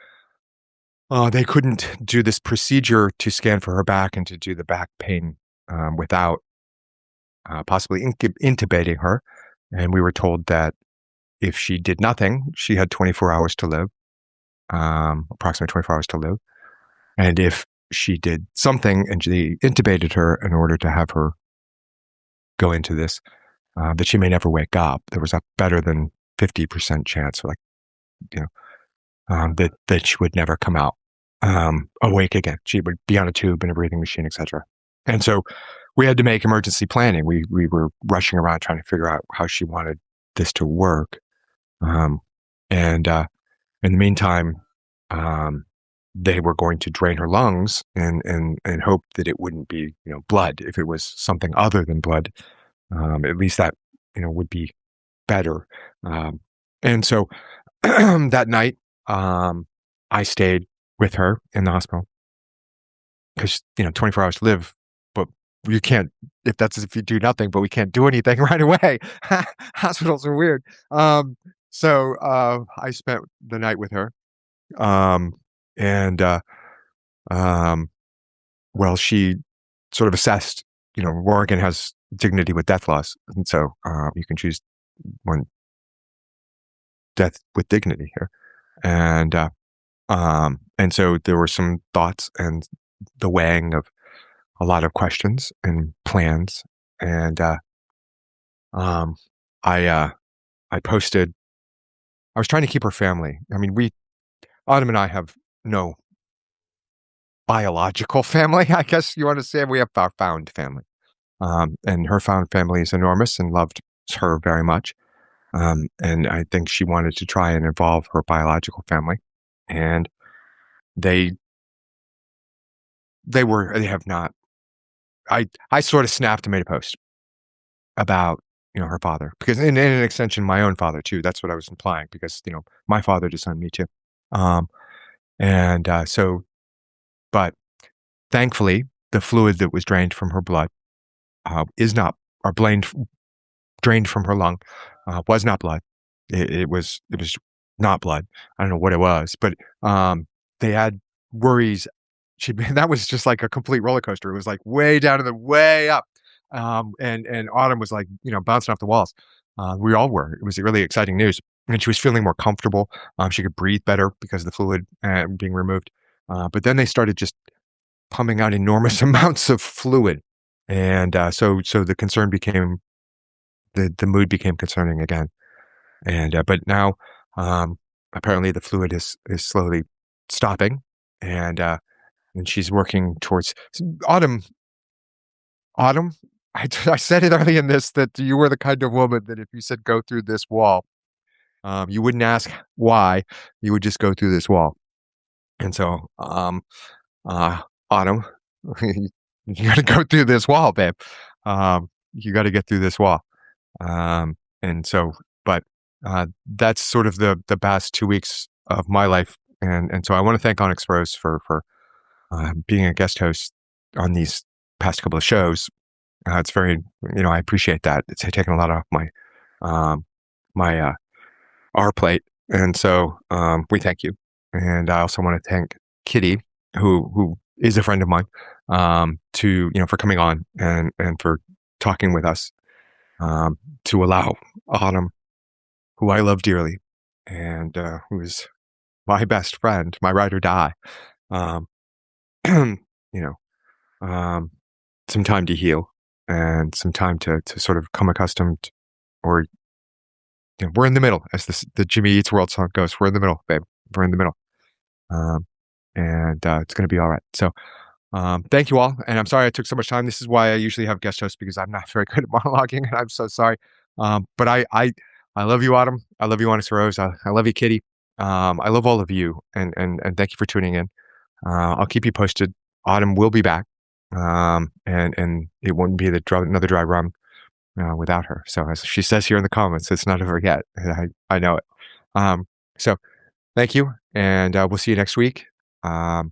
A: they couldn't do this procedure to scan for her back and to do the back pain without possibly intubating her. And we were told that if she did nothing, she had 24 hours to live, approximately 24 hours to live. And if she did something and they intubated her in order to have her go into this, that she may never wake up. There was a better than 50% chance, that she would never come out awake again. She would be on a tube in a breathing machine, etc. And so we had to make emergency planning. We were rushing around trying to figure out how she wanted this to work. And in the meantime, they were going to drain her lungs and hope that it wouldn't be, blood. If it was something other than blood, at least that, would be better. And so that night, I stayed with her in the hospital because, 24 hours to live, but you can't, if you do nothing, but we can't do anything right away. Hospitals are weird. So I spent the night with her. Well, she sort of assessed, Oregon has dignity with death laws. And so you can choose one death with dignity here. And so there were some thoughts and the weighing of a lot of questions and plans. And I posted, I was trying to keep her family. I mean, Autumn and I have no biological family, I guess you want to say. We have our found family. And her found family is enormous and loved her very much. And I think she wanted to try and involve her biological family. And they have not I sort of snapped and made a post about, her father, because in an extension, my own father too. That's what I was implying, because, my father disowned me too. Um, so, but thankfully, the fluid that was drained from her blood, is not, or drained from her lung, was not blood. It was not blood. I don't know what it was, but they had worries. That was just like a complete roller coaster. It was like way down to the way up, and Autumn was like, bouncing off the walls. We all were. It was really exciting news, and she was feeling more comfortable. She could breathe better because of the fluid being removed. But then they started just pumping out enormous amounts of fluid, and so the concern became the mood became concerning again. And but now, apparently, the fluid is slowly stopping, and she's working towards Autumn. Autumn, I said it early in this that you were the kind of woman that if you said go through this wall, you wouldn't ask why, you would just go through this wall. And so, Autumn, you got to go through this wall, babe. You got to get through this wall. And so, but that's sort of the past 2 weeks of my life, and so I want to thank OnyxRose for being a guest host on these past couple of shows. It's very, I appreciate that. It's taken a lot off my our plate, and so we thank you. And I also want to thank Kitty, who is a friend of mine, for coming on and for talking with us, to allow Autumn, who I love dearly, and who is my best friend, my ride or die, um, you know, some time to heal and some time to sort of come accustomed, or we're in the middle, as the Jimmy Eats World song goes. We're in the middle, babe. We're in the middle, um, and it's going to be all right. So. Thank you all, and I'm sorry I took so much time. This is why I usually have guest hosts, because I'm not very good at monologuing, and I'm so sorry. But I love you, Autumn. I love you, OnyxRose. I love you, Kitty. I love all of you, and thank you for tuning in. I'll keep you posted. Autumn will be back, and it wouldn't be another dry run without her. So as she says here in the comments, it's not over yet. I know it. So thank you, and we'll see you next week. I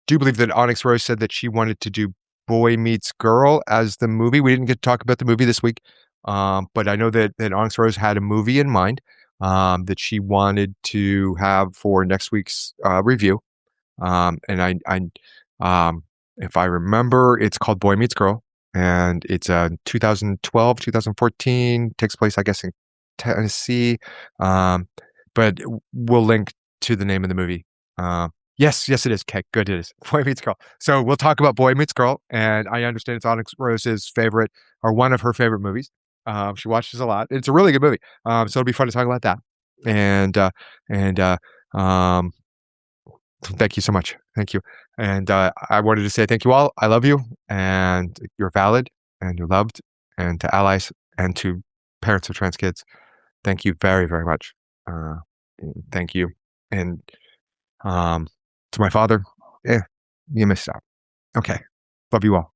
A: do believe that OnyxRose said that she wanted to do Boy Meets Girl as the movie. We didn't get to talk about the movie this week, but I know that OnyxRose had a movie in mind that she wanted to have for next week's review. If I remember, it's called Boy Meets Girl, and it's 2012, 2014, takes place, I guess, in Tennessee. But we'll link to the name of the movie. Yes, it is. Okay, good, it is. Boy Meets Girl. So we'll talk about Boy Meets Girl, and I understand it's OnyxRose's favorite, or one of her favorite movies. She watches a lot. It's a really good movie. So it'll be fun to talk about that. And thank you so much. Thank you. And I wanted to say thank you all. I love you, and you're valid, and you're loved, and to allies, and to parents of trans kids, thank you very, very much. Thank you. And to my father, you missed out. Okay. Love you all.